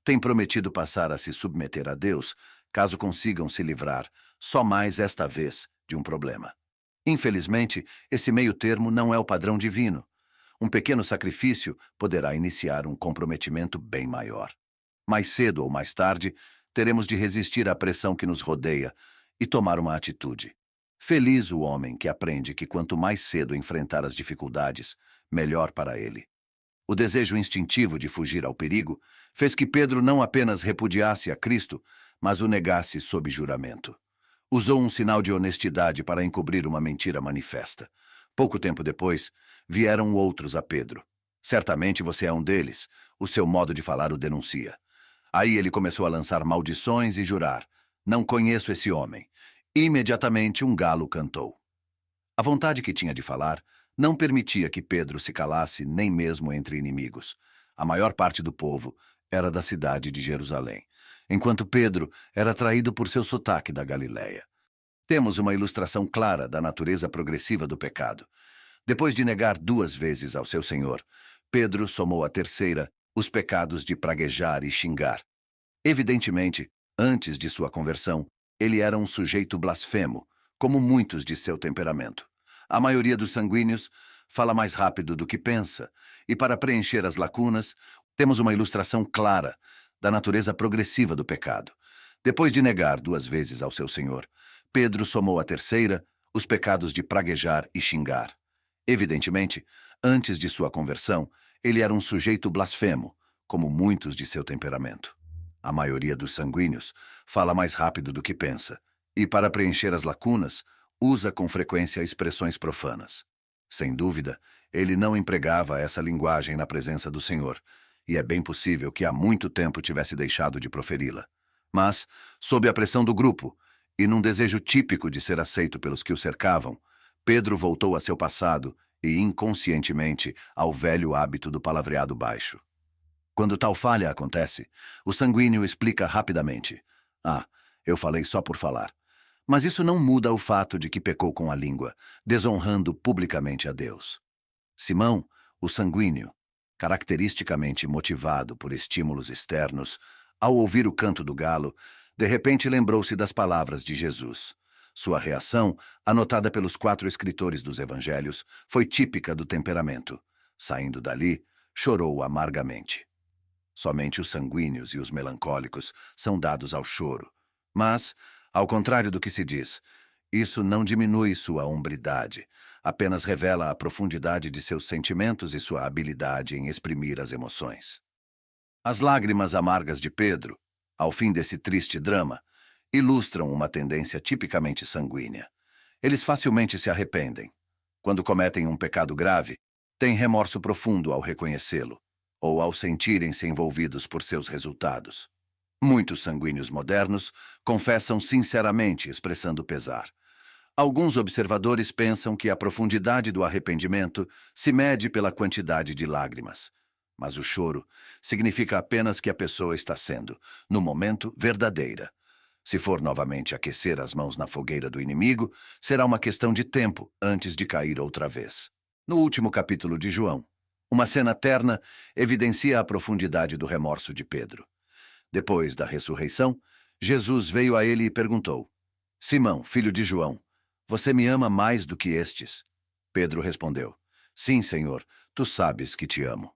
têm prometido passar a se submeter a Deus caso consigam se livrar, só mais esta vez, de um problema. Infelizmente, esse meio-termo não é o padrão divino. Um pequeno sacrifício poderá iniciar um comprometimento bem maior. Mais cedo ou mais tarde, teremos de resistir à pressão que nos rodeia e tomar uma atitude. Feliz o homem que aprende que quanto mais cedo enfrentar as dificuldades, melhor para ele. O desejo instintivo de fugir ao perigo fez que Pedro não apenas repudiasse a Cristo, mas o negasse sob juramento. Usou um sinal de honestidade para encobrir uma mentira manifesta. Pouco tempo depois, vieram outros a Pedro. "Certamente você é um deles." O seu modo de falar o denuncia. Aí ele começou a lançar maldições e jurar: "Não conheço esse homem." Imediatamente um galo cantou. A vontade que tinha de falar não permitia que Pedro se calasse nem mesmo entre inimigos. A maior parte do povo era da cidade de Jerusalém, enquanto Pedro era atraído por seu sotaque da Galiléia. Temos uma ilustração clara da natureza progressiva do pecado. Depois de negar 2 vezes ao seu Senhor, Pedro somou a terceira os pecados de praguejar e xingar. Evidentemente, antes de sua conversão, ele era um sujeito blasfemo, como muitos de seu temperamento. A maioria dos sanguíneos fala mais rápido do que pensa, e para preencher as lacunas, temos uma ilustração clara da natureza progressiva do pecado. Depois de negar 2 vezes ao seu Senhor, Pedro somou a terceira, os pecados de praguejar e xingar. Evidentemente, antes de sua conversão, ele era um sujeito blasfemo, como muitos de seu temperamento. A maioria dos sanguíneos fala mais rápido do que pensa, e para preencher as lacunas, usa com frequência expressões profanas. Sem dúvida, ele não empregava essa linguagem na presença do Senhor, e é bem possível que há muito tempo tivesse deixado de proferi-la. Mas, sob a pressão do grupo, e num desejo típico de ser aceito pelos que o cercavam, Pedro voltou a seu passado e, inconscientemente, ao velho hábito do palavreado baixo. Quando tal falha acontece, o sanguíneo explica rapidamente: "Ah, eu falei só por falar." Mas isso não muda o fato de que pecou com a língua, desonrando publicamente a Deus. Simão, o sanguíneo, caracteristicamente motivado por estímulos externos, ao ouvir o canto do galo, de repente lembrou-se das palavras de Jesus. Sua reação, anotada pelos 4 escritores dos evangelhos, foi típica do temperamento. Saindo dali, chorou amargamente. Somente os sanguíneos e os melancólicos são dados ao choro. Mas, ao contrário do que se diz, isso não diminui sua hombridade, apenas revela a profundidade de seus sentimentos e sua habilidade em exprimir as emoções. As lágrimas amargas de Pedro, ao fim desse triste drama, ilustram uma tendência tipicamente sanguínea. Eles facilmente se arrependem. Quando cometem um pecado grave, têm remorso profundo ao reconhecê-lo, ou ao sentirem-se envolvidos por seus resultados. Muitos sanguíneos modernos confessam sinceramente, expressando pesar. Alguns observadores pensam que a profundidade do arrependimento se mede pela quantidade de lágrimas. Mas o choro significa apenas que a pessoa está sendo, no momento, verdadeira. Se for novamente aquecer as mãos na fogueira do inimigo, será uma questão de tempo antes de cair outra vez. No último capítulo de João, uma cena terna evidencia a profundidade do remorso de Pedro. Depois da ressurreição, Jesus veio a ele e perguntou: "Simão, filho de João, você me ama mais do que estes?" Pedro respondeu: "Sim, Senhor, tu sabes que te amo."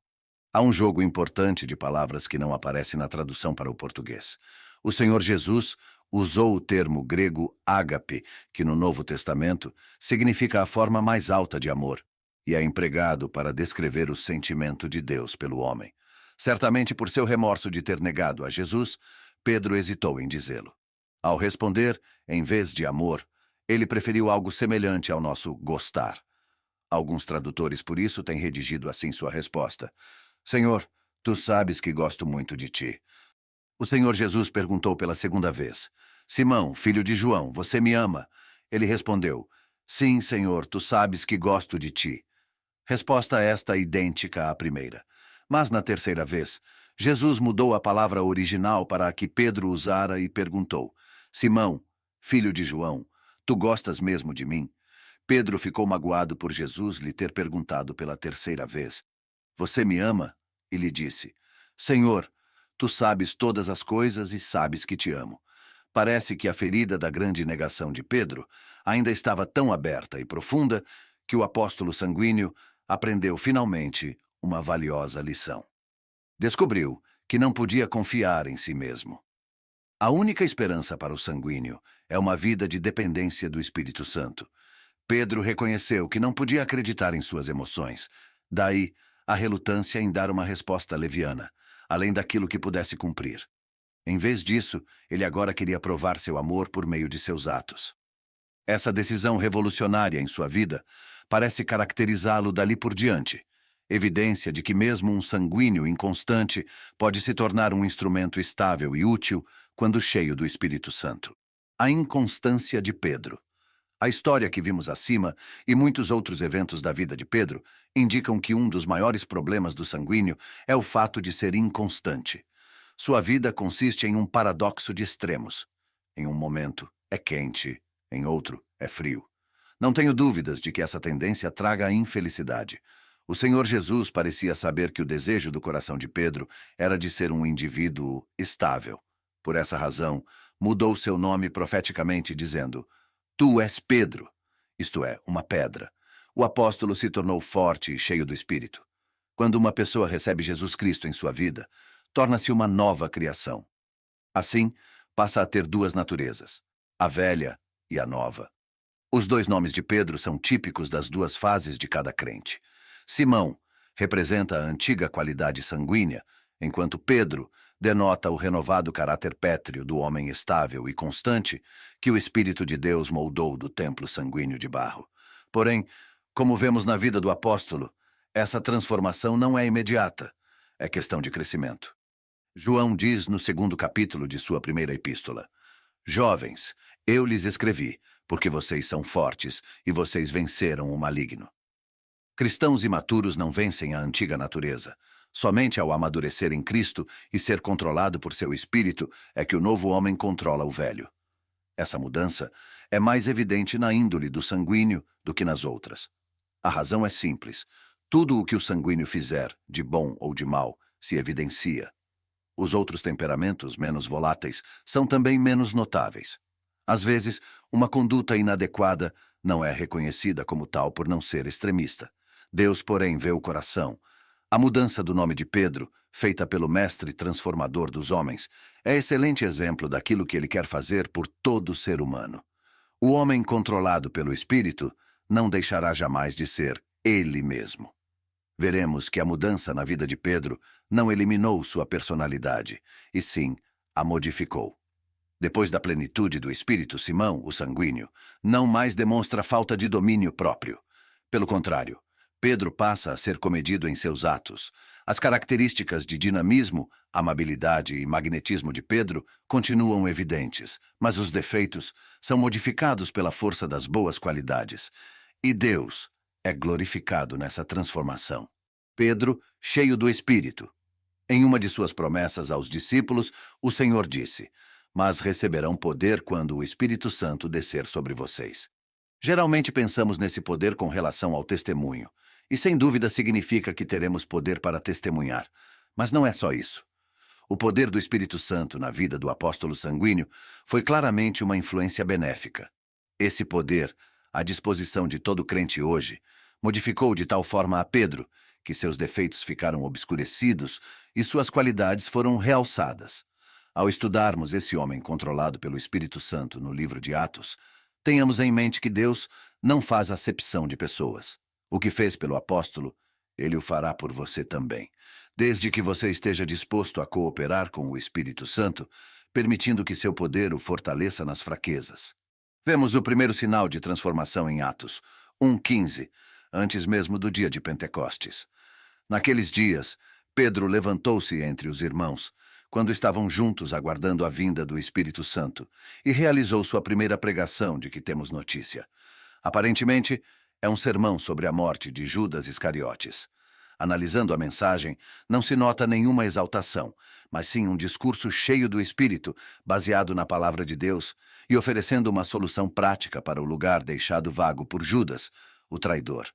Há um jogo importante de palavras que não aparece na tradução para o português. O Senhor Jesus usou o termo grego ágape, que no Novo Testamento significa a forma mais alta de amor, e é empregado para descrever o sentimento de Deus pelo homem. Certamente por seu remorso de ter negado a Jesus, Pedro hesitou em dizê-lo. Ao responder, em vez de amor, ele preferiu algo semelhante ao nosso gostar. Alguns tradutores, por isso, têm redigido assim sua resposta: "Senhor, tu sabes que gosto muito de ti." O Senhor Jesus perguntou pela segunda vez: "Simão, filho de João, você me ama?" Ele respondeu: "Sim, Senhor, tu sabes que gosto de ti." Resposta esta idêntica à primeira. Mas na terceira vez, Jesus mudou a palavra original para a que Pedro usara e perguntou: "Simão, filho de João, tu gostas mesmo de mim?" Pedro ficou magoado por Jesus lhe ter perguntado pela terceira vez: "Você me ama?" E lhe disse: "Senhor, tu sabes todas as coisas e sabes que te amo." Parece que a ferida da grande negação de Pedro ainda estava tão aberta e profunda que o apóstolo sanguíneo aprendeu finalmente uma valiosa lição. Descobriu que não podia confiar em si mesmo. A única esperança para o sanguíneo é uma vida de dependência do Espírito Santo. Pedro reconheceu que não podia acreditar em suas emoções. Daí, a relutância em dar uma resposta leviana, além daquilo que pudesse cumprir. Em vez disso, ele agora queria provar seu amor por meio de seus atos. Essa decisão revolucionária em sua vida parece caracterizá-lo dali por diante, evidência de que mesmo um sanguíneo inconstante pode se tornar um instrumento estável e útil quando cheio do Espírito Santo. A inconstância de Pedro. A história que vimos acima e muitos outros eventos da vida de Pedro indicam que um dos maiores problemas do sanguíneo é o fato de ser inconstante. Sua vida consiste em um paradoxo de extremos. Em um momento é quente, em outro é frio. Não tenho dúvidas de que essa tendência traga a infelicidade. O Senhor Jesus parecia saber que o desejo do coração de Pedro era de ser um indivíduo estável. Por essa razão, mudou seu nome profeticamente, dizendo: "Tu és Pedro", isto é, uma pedra. O apóstolo se tornou forte e cheio do Espírito. Quando uma pessoa recebe Jesus Cristo em sua vida, torna-se uma nova criação. Assim, passa a ter duas naturezas, a velha e a nova. Os dois nomes de Pedro são típicos das duas fases de cada crente. Simão representa a antiga qualidade sanguínea, enquanto Pedro denota o renovado caráter pétreo do homem estável e constante que o Espírito de Deus moldou do templo sanguíneo de barro. Porém, como vemos na vida do apóstolo, essa transformação não é imediata, é questão de crescimento. João diz no 2º capítulo de sua primeira epístola: Jovens, eu lhes escrevi, porque vocês são fortes e vocês venceram o maligno. Cristãos imaturos não vencem a antiga natureza. Somente ao amadurecer em Cristo e ser controlado por seu Espírito é que o novo homem controla o velho. Essa mudança é mais evidente na índole do sanguíneo do que nas outras. A razão é simples. Tudo o que o sanguíneo fizer, de bom ou de mal, se evidencia. Os outros temperamentos menos voláteis são também menos notáveis. Às vezes, uma conduta inadequada não é reconhecida como tal por não ser extremista. Deus, porém, vê o coração. A mudança do nome de Pedro, feita pelo Mestre Transformador dos homens, é excelente exemplo daquilo que ele quer fazer por todo ser humano. O homem controlado pelo Espírito não deixará jamais de ser ele mesmo. Veremos que a mudança na vida de Pedro não eliminou sua personalidade, e sim a modificou. Depois da plenitude do Espírito, Simão, o sanguíneo, não mais demonstra falta de domínio próprio. Pelo contrário, Pedro passa a ser comedido em seus atos. As características de dinamismo, amabilidade e magnetismo de Pedro continuam evidentes, mas os defeitos são modificados pela força das boas qualidades. E Deus é glorificado nessa transformação. Pedro, cheio do Espírito. Em uma de suas promessas aos discípulos, o Senhor disse: Mas receberão poder quando o Espírito Santo descer sobre vocês. Geralmente pensamos nesse poder com relação ao testemunho, e sem dúvida significa que teremos poder para testemunhar. Mas não é só isso. O poder do Espírito Santo na vida do apóstolo sanguíneo foi claramente uma influência benéfica. Esse poder, à disposição de todo crente hoje, modificou de tal forma a Pedro que seus defeitos ficaram obscurecidos e suas qualidades foram realçadas. Ao estudarmos esse homem controlado pelo Espírito Santo no livro de Atos, tenhamos em mente que Deus não faz acepção de pessoas. O que fez pelo apóstolo, ele o fará por você também, desde que você esteja disposto a cooperar com o Espírito Santo, permitindo que seu poder o fortaleça nas fraquezas. Vemos o primeiro sinal de transformação em Atos 1:15, antes mesmo do dia de Pentecostes. Naqueles dias, Pedro levantou-se entre os irmãos, quando estavam juntos aguardando a vinda do Espírito Santo, e realizou sua primeira pregação de que temos notícia. Aparentemente, é um sermão sobre a morte de Judas Iscariotes. Analisando a mensagem, não se nota nenhuma exaltação, mas sim um discurso cheio do Espírito, baseado na palavra de Deus, e oferecendo uma solução prática para o lugar deixado vago por Judas, o traidor.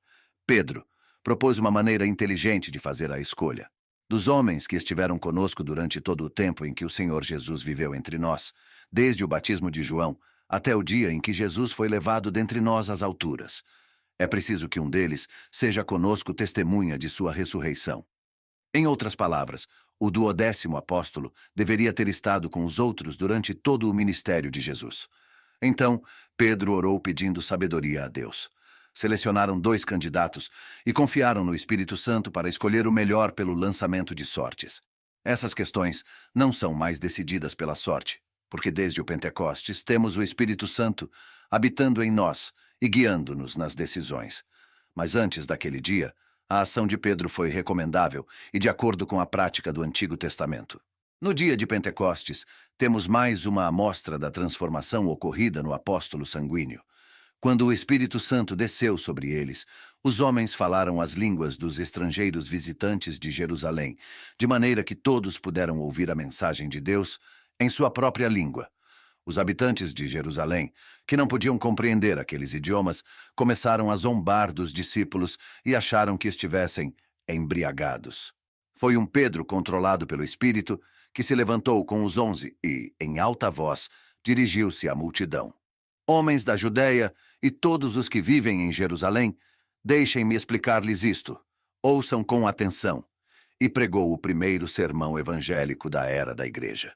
Pedro propôs uma maneira inteligente de fazer a escolha. Dos homens que estiveram conosco durante todo o tempo em que o Senhor Jesus viveu entre nós, desde o batismo de João até o dia em que Jesus foi levado dentre nós às alturas, é preciso que um deles seja conosco testemunha de sua ressurreição. Em outras palavras, o 12º apóstolo deveria ter estado com os outros durante todo o ministério de Jesus. Então, Pedro orou pedindo sabedoria a Deus. Selecionaram 2 candidatos e confiaram no Espírito Santo para escolher o melhor pelo lançamento de sortes. Essas questões não são mais decididas pela sorte, porque desde o Pentecostes temos o Espírito Santo habitando em nós e guiando-nos nas decisões. Mas antes daquele dia, a ação de Pedro foi recomendável e de acordo com a prática do Antigo Testamento. No dia de Pentecostes, temos mais uma amostra da transformação ocorrida no apóstolo sanguíneo. Quando o Espírito Santo desceu sobre eles, os homens falaram as línguas dos estrangeiros visitantes de Jerusalém, de maneira que todos puderam ouvir a mensagem de Deus em sua própria língua. Os habitantes de Jerusalém, que não podiam compreender aqueles idiomas, começaram a zombar dos discípulos e acharam que estivessem embriagados. Foi um Pedro controlado pelo Espírito que se levantou com os 11 e, em alta voz, dirigiu-se à multidão. Homens da Judéia e todos os que vivem em Jerusalém, deixem-me explicar-lhes isto. Ouçam com atenção. E pregou o primeiro sermão evangélico da era da igreja.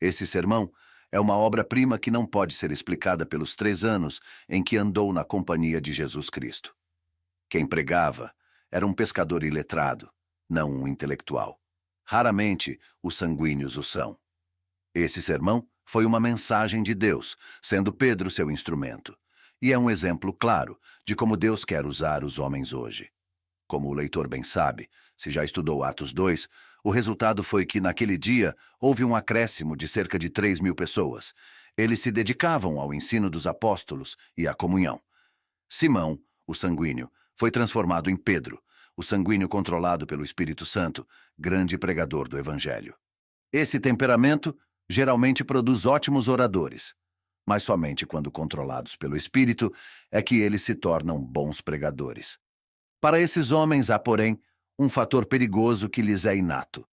Esse sermão É uma obra-prima que não pode ser explicada pelos 3 anos em que andou na companhia de Jesus Cristo. Quem pregava era um pescador iletrado, não um intelectual. Raramente os sanguíneos o são. Esse sermão foi uma mensagem de Deus, sendo Pedro seu instrumento. E é um exemplo claro de como Deus quer usar os homens hoje. Como o leitor bem sabe, se já estudou Atos 2, o resultado foi que naquele dia houve um acréscimo de cerca de 3.000 pessoas. Eles se dedicavam ao ensino dos apóstolos e à comunhão. Simão, o sanguíneo, foi transformado em Pedro, o sanguíneo controlado pelo Espírito Santo, grande pregador do Evangelho. Esse temperamento geralmente produz ótimos oradores, mas somente quando controlados pelo Espírito é que eles se tornam bons pregadores. Para esses homens há, porém, um fator perigoso que lhes é inato.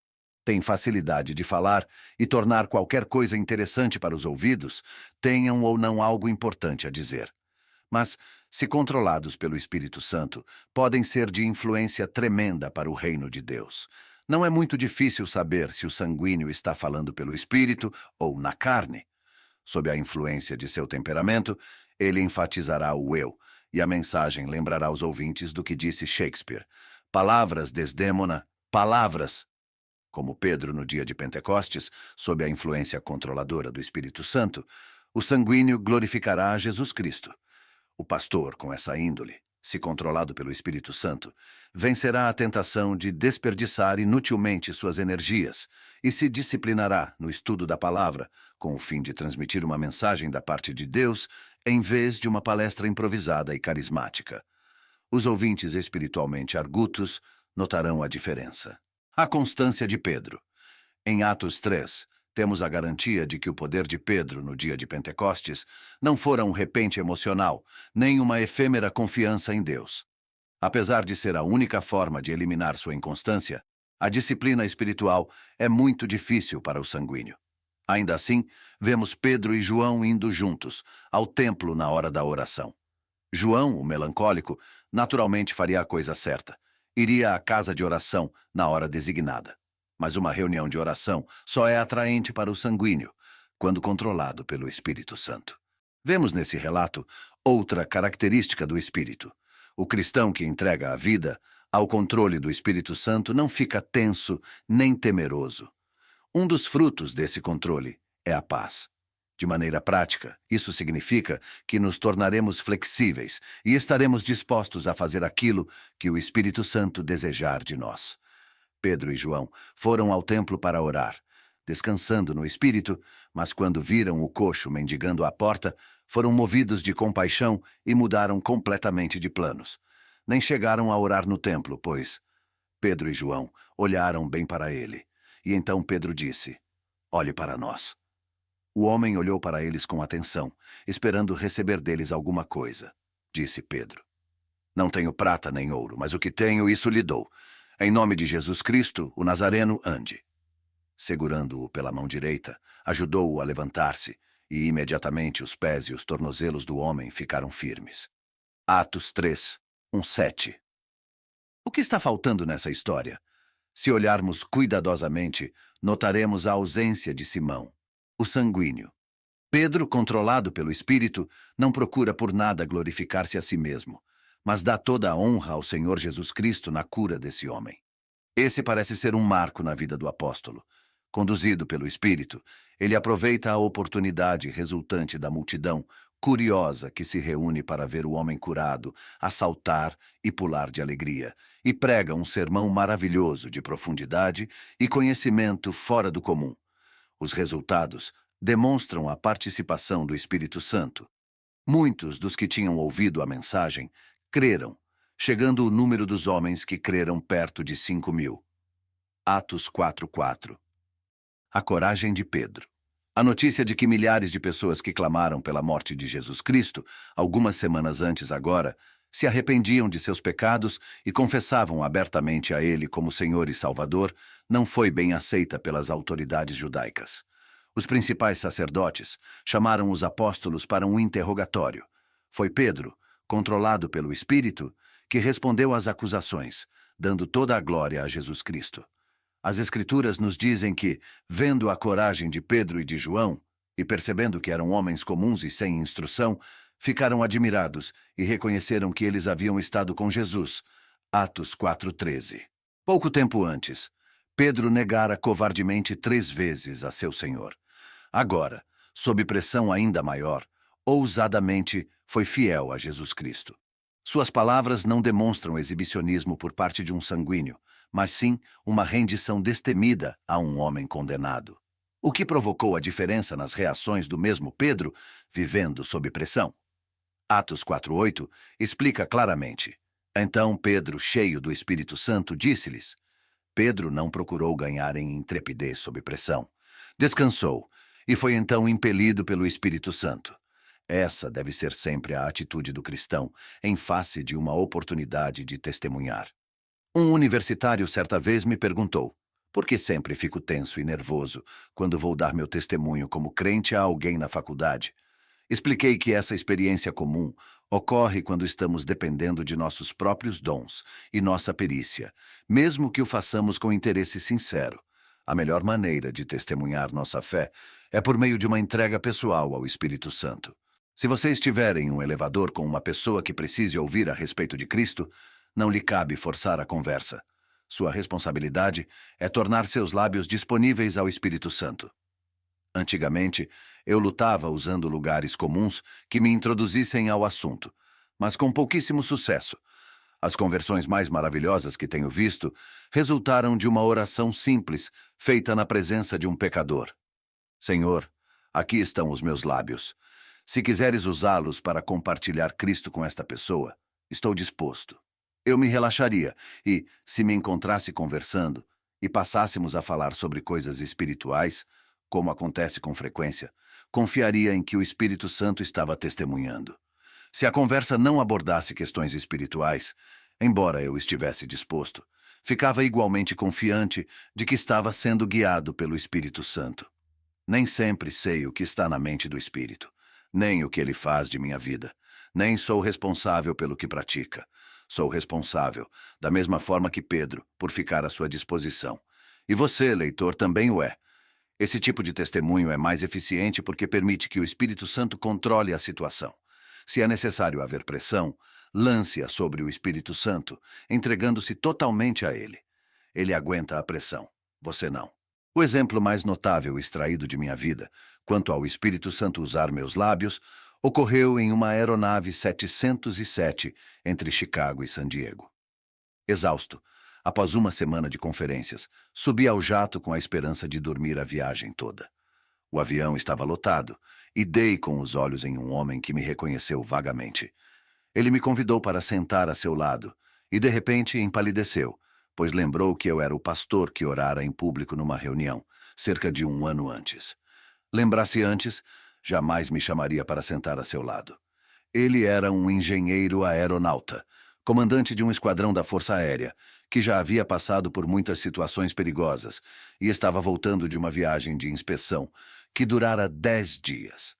Têm facilidade de falar e tornar qualquer coisa interessante para os ouvidos, tenham ou não algo importante a dizer. Mas, se controlados pelo Espírito Santo, podem ser de influência tremenda para o reino de Deus. Não é muito difícil saber se o sanguíneo está falando pelo Espírito ou na carne. Sob a influência de seu temperamento, ele enfatizará o eu, e a mensagem lembrará os ouvintes do que disse Shakespeare. Palavras, Desdémona, palavras! Como Pedro no dia de Pentecostes, sob a influência controladora do Espírito Santo, o sanguíneo glorificará a Jesus Cristo. O pastor, com essa índole, se controlado pelo Espírito Santo, vencerá a tentação de desperdiçar inutilmente suas energias e se disciplinará no estudo da palavra, com o fim de transmitir uma mensagem da parte de Deus em vez de uma palestra improvisada e carismática. Os ouvintes espiritualmente argutos notarão a diferença. A constância de Pedro. Em Atos 3, temos a garantia de que o poder de Pedro no dia de Pentecostes não fora um repente emocional, nem uma efêmera confiança em Deus. Apesar de ser a única forma de eliminar sua inconstância, a disciplina espiritual é muito difícil para o sanguíneo. Ainda assim, vemos Pedro e João indo juntos ao templo na hora da oração. João, o melancólico, naturalmente faria a coisa certa. Iria à casa de oração na hora designada. Mas uma reunião de oração só é atraente para o sanguíneo, quando controlado pelo Espírito Santo. Vemos nesse relato outra característica do Espírito. O cristão que entrega a vida ao controle do Espírito Santo não fica tenso nem temeroso. Um dos frutos desse controle é a paz. De maneira prática, isso significa que nos tornaremos flexíveis e estaremos dispostos a fazer aquilo que o Espírito Santo desejar de nós. Pedro e João foram ao templo para orar, descansando no espírito, mas quando viram o coxo mendigando à porta, foram movidos de compaixão e mudaram completamente de planos. Nem chegaram a orar no templo, pois Pedro e João olharam bem para ele. E então Pedro disse: "Olhe para nós." O homem olhou para eles com atenção, esperando receber deles alguma coisa. Disse Pedro: "Não tenho prata nem ouro, mas o que tenho, isso lhe dou. Em nome de Jesus Cristo, o Nazareno, ande." Segurando-o pela mão direita, ajudou-o a levantar-se, e imediatamente os pés e os tornozelos do homem ficaram firmes. Atos 3, 1-7. O que está faltando nessa história? Se olharmos cuidadosamente, notaremos a ausência de Simão, o sanguíneo. Pedro, controlado pelo Espírito, não procura por nada glorificar-se a si mesmo, mas dá toda a honra ao Senhor Jesus Cristo na cura desse homem. Esse parece ser um marco na vida do apóstolo. Conduzido pelo Espírito, ele aproveita a oportunidade resultante da multidão curiosa que se reúne para ver o homem curado, a saltar e pular de alegria, e prega um sermão maravilhoso de profundidade e conhecimento fora do comum. Os resultados demonstram a participação do Espírito Santo. Muitos dos que tinham ouvido a mensagem creram, chegando o número dos homens que creram perto de 5.000. Atos 4:4. A coragem de Pedro. A notícia de que milhares de pessoas que clamaram pela morte de Jesus Cristo, algumas semanas antes agora, se arrependiam de seus pecados e confessavam abertamente a Ele como Senhor e Salvador, não foi bem aceita pelas autoridades judaicas. Os principais sacerdotes chamaram os apóstolos para um interrogatório. Foi Pedro, controlado pelo Espírito, que respondeu às acusações, dando toda a glória a Jesus Cristo. As Escrituras nos dizem que, vendo a coragem de Pedro e de João, E percebendo que eram homens comuns e sem instrução, ficaram admirados e reconheceram que eles haviam estado com Jesus. Atos 4:13. Pouco tempo antes, Pedro negara covardemente 3 vezes a seu Senhor. Agora, sob pressão ainda maior, ousadamente foi fiel a Jesus Cristo. Suas palavras não demonstram exibicionismo por parte de um sanguíneo, mas sim uma rendição destemida a um homem condenado. O que provocou a diferença nas reações do mesmo Pedro, vivendo sob pressão? Atos 4:8 explica claramente. Então Pedro, cheio do Espírito Santo, disse-lhes: Pedro não procurou ganhar em intrepidez sob pressão. Descansou e foi então impelido pelo Espírito Santo. Essa deve ser sempre a atitude do cristão em face de uma oportunidade de testemunhar. Um universitário certa vez me perguntou: por que sempre fico tenso e nervoso quando vou dar meu testemunho como crente a alguém na faculdade? Expliquei que essa experiência comum ocorre quando estamos dependendo de nossos próprios dons e nossa perícia, mesmo que o façamos com interesse sincero. A melhor maneira de testemunhar nossa fé é por meio de uma entrega pessoal ao Espírito Santo. Se você estiver em um elevador com uma pessoa que precise ouvir a respeito de Cristo, não lhe cabe forçar a conversa. Sua responsabilidade é tornar seus lábios disponíveis ao Espírito Santo. Antigamente, eu lutava usando lugares comuns que me introduzissem ao assunto, mas com pouquíssimo sucesso. As conversões mais maravilhosas que tenho visto resultaram de uma oração simples, feita na presença de um pecador. Senhor, aqui estão os meus lábios. Se quiseres usá-los para compartilhar Cristo com esta pessoa, estou disposto. Eu me relaxaria e, se me encontrasse conversando e passássemos a falar sobre coisas espirituais, como acontece com frequência, confiaria em que o Espírito Santo estava testemunhando. Se a conversa não abordasse questões espirituais, embora eu estivesse disposto, ficava igualmente confiante de que estava sendo guiado pelo Espírito Santo. Nem sempre sei o que está na mente do Espírito, nem o que ele faz de minha vida, nem sou responsável pelo que pratica. Sou responsável, da mesma forma que Pedro, por ficar à sua disposição. E você, leitor, também o é. Esse tipo de testemunho é mais eficiente porque permite que o Espírito Santo controle a situação. Se é necessário haver pressão, lance-a sobre o Espírito Santo, entregando-se totalmente a ele. Ele aguenta a pressão, você não. O exemplo mais notável extraído de minha vida, quanto ao Espírito Santo usar meus lábios, ocorreu em uma aeronave 707 entre Chicago e San Diego. Exausto, após uma semana de conferências, subi ao jato com a esperança de dormir a viagem toda. O avião estava lotado e dei com os olhos em um homem que me reconheceu vagamente. Ele me convidou para sentar a seu lado e, de repente, empalideceu, pois lembrou que eu era o pastor que orara em público numa reunião, cerca de 1 ano antes. Lembrasse antes, jamais me chamaria para sentar a seu lado. Ele era um engenheiro aeronauta, comandante de um esquadrão da Força Aérea, que já havia passado por muitas situações perigosas e estava voltando de uma viagem de inspeção que durara 10 dias.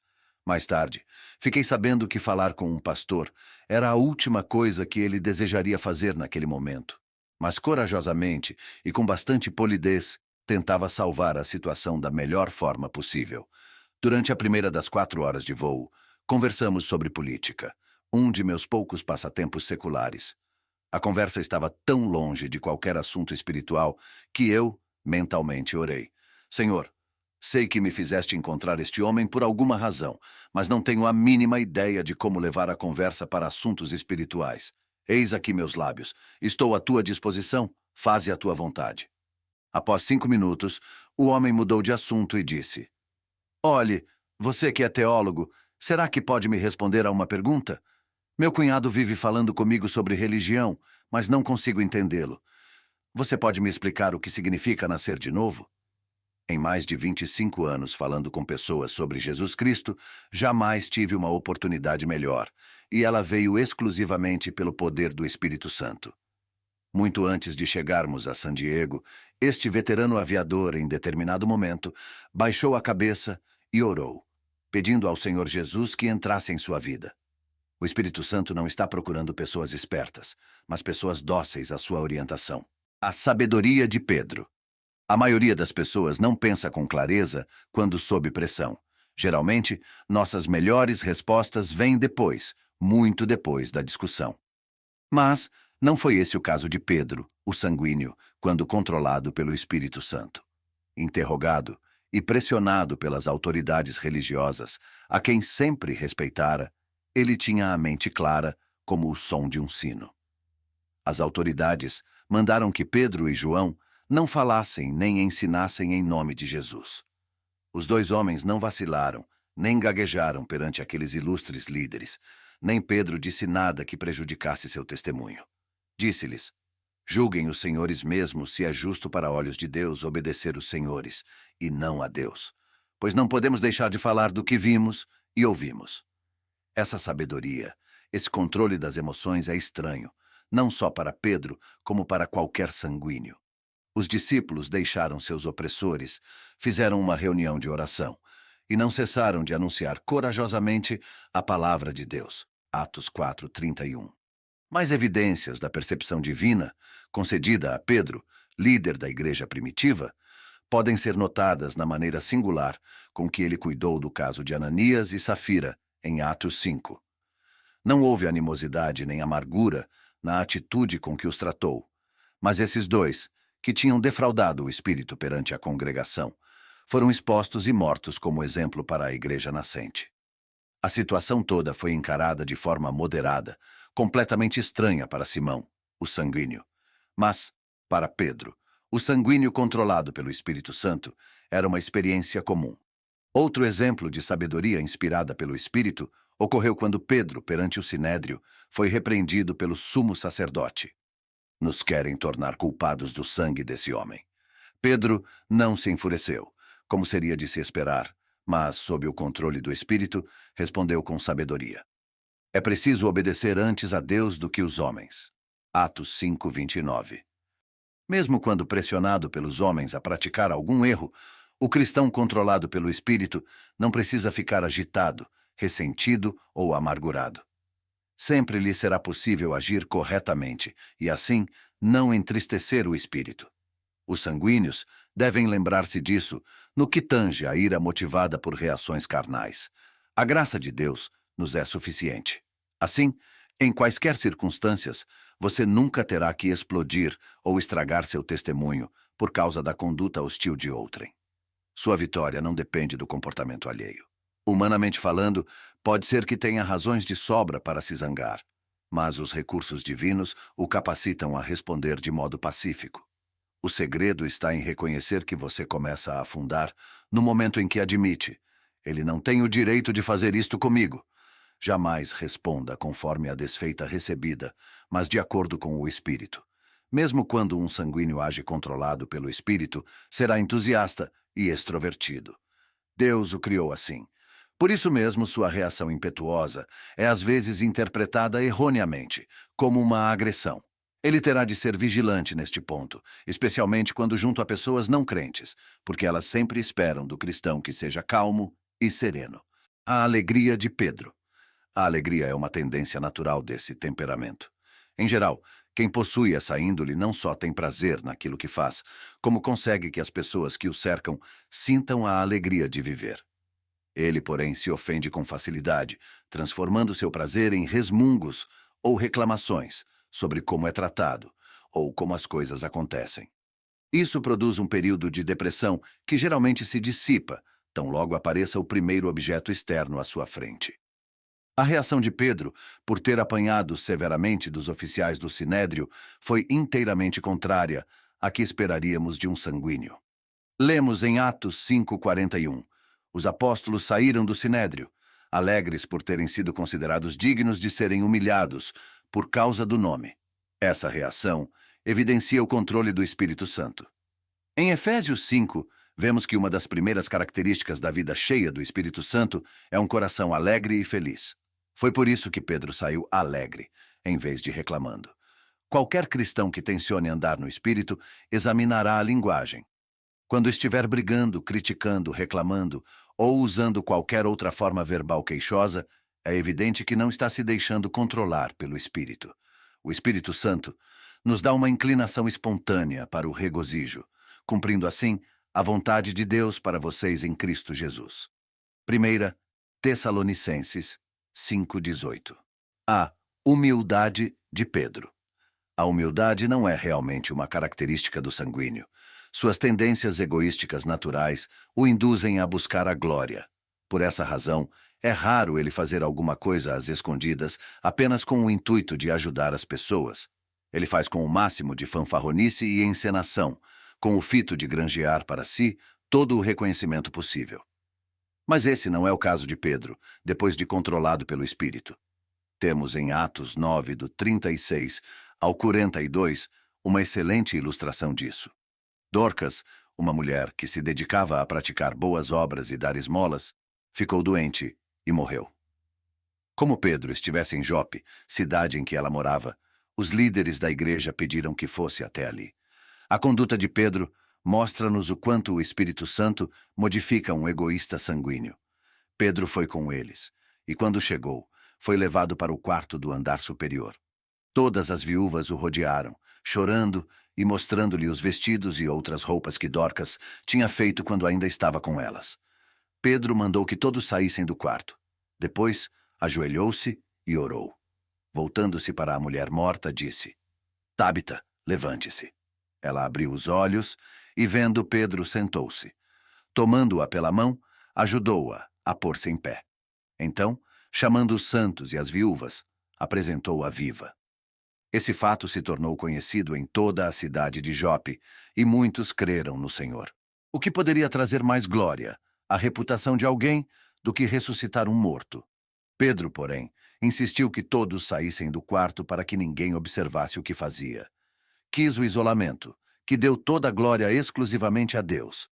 Mais tarde, fiquei sabendo que falar com um pastor era a última coisa que ele desejaria fazer naquele momento. Mas corajosamente e com bastante polidez, tentava salvar a situação da melhor forma possível. Durante a primeira das 4 horas de voo, conversamos sobre política, um de meus poucos passatempos seculares. A conversa estava tão longe de qualquer assunto espiritual que eu, mentalmente, orei. Senhor, sei que me fizeste encontrar este homem por alguma razão, mas não tenho a mínima ideia de como levar a conversa para assuntos espirituais. Eis aqui meus lábios. Estou à tua disposição. Faze a tua vontade. Após 5 minutos, o homem mudou de assunto e disse: Olhe, você que é teólogo, será que pode me responder a uma pergunta? Meu cunhado vive falando comigo sobre religião, mas não consigo entendê-lo. Você pode me explicar o que significa nascer de novo? Em mais de 25 anos falando com pessoas sobre Jesus Cristo, jamais tive uma oportunidade melhor, e ela veio exclusivamente pelo poder do Espírito Santo. Muito antes de chegarmos a San Diego, este veterano aviador, em determinado momento, baixou a cabeça e orou, pedindo ao Senhor Jesus que entrasse em sua vida. O Espírito Santo não está procurando pessoas espertas, mas pessoas dóceis à sua orientação. A sabedoria de Pedro. A maioria das pessoas não pensa com clareza quando sob pressão. Geralmente, nossas melhores respostas vêm depois, muito depois da discussão. Mas não foi esse o caso de Pedro, o sanguíneo, quando controlado pelo Espírito Santo. Interrogado e pressionado pelas autoridades religiosas, a quem sempre respeitara, ele tinha a mente clara como o som de um sino. As autoridades mandaram que Pedro e João não falassem nem ensinassem em nome de Jesus. Os dois homens não vacilaram, nem gaguejaram perante aqueles ilustres líderes, nem Pedro disse nada que prejudicasse seu testemunho. Disse-lhes: julguem os senhores mesmo se é justo para olhos de Deus obedecer os senhores, e não a Deus, pois não podemos deixar de falar do que vimos e ouvimos. Essa sabedoria, esse controle das emoções é estranho, não só para Pedro, como para qualquer sanguíneo. Os discípulos deixaram seus opressores, fizeram uma reunião de oração e não cessaram de anunciar corajosamente a palavra de Deus. Atos 4:31. Mais evidências da percepção divina, concedida a Pedro, líder da igreja primitiva, podem ser notadas na maneira singular com que ele cuidou do caso de Ananias e Safira, em Atos 5. Não houve animosidade nem amargura na atitude com que os tratou, mas esses dois, que tinham defraudado o Espírito perante a congregação, foram expostos e mortos como exemplo para a igreja nascente. A situação toda foi encarada de forma moderada, completamente estranha para Simão, o sanguíneo. Mas, para Pedro, o sanguíneo controlado pelo Espírito Santo era uma experiência comum. Outro exemplo de sabedoria inspirada pelo Espírito ocorreu quando Pedro, perante o Sinédrio, foi repreendido pelo sumo sacerdote. Nos querem tornar culpados do sangue desse homem. Pedro não se enfureceu, como seria de se esperar, mas, sob o controle do Espírito, respondeu com sabedoria. É preciso obedecer antes a Deus do que os homens. Atos 5:29. Mesmo quando pressionado pelos homens a praticar algum erro, o cristão controlado pelo Espírito não precisa ficar agitado, ressentido ou amargurado. Sempre lhe será possível agir corretamente e, assim, não entristecer o Espírito. Os sanguíneos devem lembrar-se disso no que tange a ira motivada por reações carnais. A graça de Deus nos é suficiente. Assim, em quaisquer circunstâncias, você nunca terá que explodir ou estragar seu testemunho por causa da conduta hostil de outrem. Sua vitória não depende do comportamento alheio. Humanamente falando, pode ser que tenha razões de sobra para se zangar, mas os recursos divinos o capacitam a responder de modo pacífico. O segredo está em reconhecer que você começa a afundar no momento em que admite: ele não tem o direito de fazer isto comigo. Jamais responda conforme a desfeita recebida, mas de acordo com o Espírito. Mesmo quando um sanguíneo age controlado pelo Espírito, será entusiasta e extrovertido. Deus o criou assim. Por isso mesmo, sua reação impetuosa é às vezes interpretada erroneamente, como uma agressão. Ele terá de ser vigilante neste ponto, especialmente quando junto a pessoas não crentes, porque elas sempre esperam do cristão que seja calmo e sereno. A alegria de Pedro. A alegria é uma tendência natural desse temperamento. Em geral, quem possui essa índole não só tem prazer naquilo que faz, como consegue que as pessoas que o cercam sintam a alegria de viver. Ele, porém, se ofende com facilidade, transformando seu prazer em resmungos ou reclamações sobre como é tratado ou como as coisas acontecem. Isso produz um período de depressão que geralmente se dissipa, tão logo apareça o primeiro objeto externo à sua frente. A reação de Pedro, por ter apanhado severamente dos oficiais do Sinédrio, foi inteiramente contrária à que esperaríamos de um sanguíneo. Lemos em Atos 5:41. Os apóstolos saíram do Sinédrio, alegres por terem sido considerados dignos de serem humilhados por causa do nome. Essa reação evidencia o controle do Espírito Santo. Em Efésios 5, vemos que uma das primeiras características da vida cheia do Espírito Santo é um coração alegre e feliz. Foi por isso que Pedro saiu alegre, em vez de reclamando. Qualquer cristão que tencione andar no Espírito examinará a linguagem. Quando estiver brigando, criticando, reclamando ou usando qualquer outra forma verbal queixosa, é evidente que não está se deixando controlar pelo Espírito. O Espírito Santo nos dá uma inclinação espontânea para o regozijo, cumprindo assim a vontade de Deus para vocês em Cristo Jesus. 1 Tessalonicenses 5,18. A humildade de Pedro. A humildade não é realmente uma característica do sanguíneo. Suas tendências egoísticas naturais o induzem a buscar a glória. Por essa razão, é raro ele fazer alguma coisa às escondidas apenas com o intuito de ajudar as pessoas. Ele faz com o máximo de fanfarronice e encenação, com o fito de granjear para si todo o reconhecimento possível. Mas esse não é o caso de Pedro, depois de controlado pelo Espírito. Temos em Atos 9, do 36 ao 42, uma excelente ilustração disso. Dorcas, uma mulher que se dedicava a praticar boas obras e dar esmolas, ficou doente e morreu. Como Pedro estivesse em Jope, cidade em que ela morava, os líderes da igreja pediram que fosse até ali. A conduta de Pedro mostra-nos o quanto o Espírito Santo modifica um egoísta sanguíneo. Pedro foi com eles, e quando chegou, foi levado para o quarto do andar superior. Todas as viúvas o rodearam, chorando e mostrando-lhe os vestidos e outras roupas que Dorcas tinha feito quando ainda estava com elas. Pedro mandou que todos saíssem do quarto. Depois, ajoelhou-se e orou. Voltando-se para a mulher morta, disse: Tábita, levante-se. Ela abriu os olhos e, vendo Pedro, sentou-se. Tomando-a pela mão, ajudou-a a pôr-se em pé. Então, chamando os santos e as viúvas, apresentou-a viva. Esse fato se tornou conhecido em toda a cidade de Jope, e muitos creram no Senhor. O que poderia trazer mais glória, a reputação de alguém, do que ressuscitar um morto? Pedro, porém, insistiu que todos saíssem do quarto para que ninguém observasse o que fazia. Quis o isolamento, que deu toda a glória exclusivamente a Deus.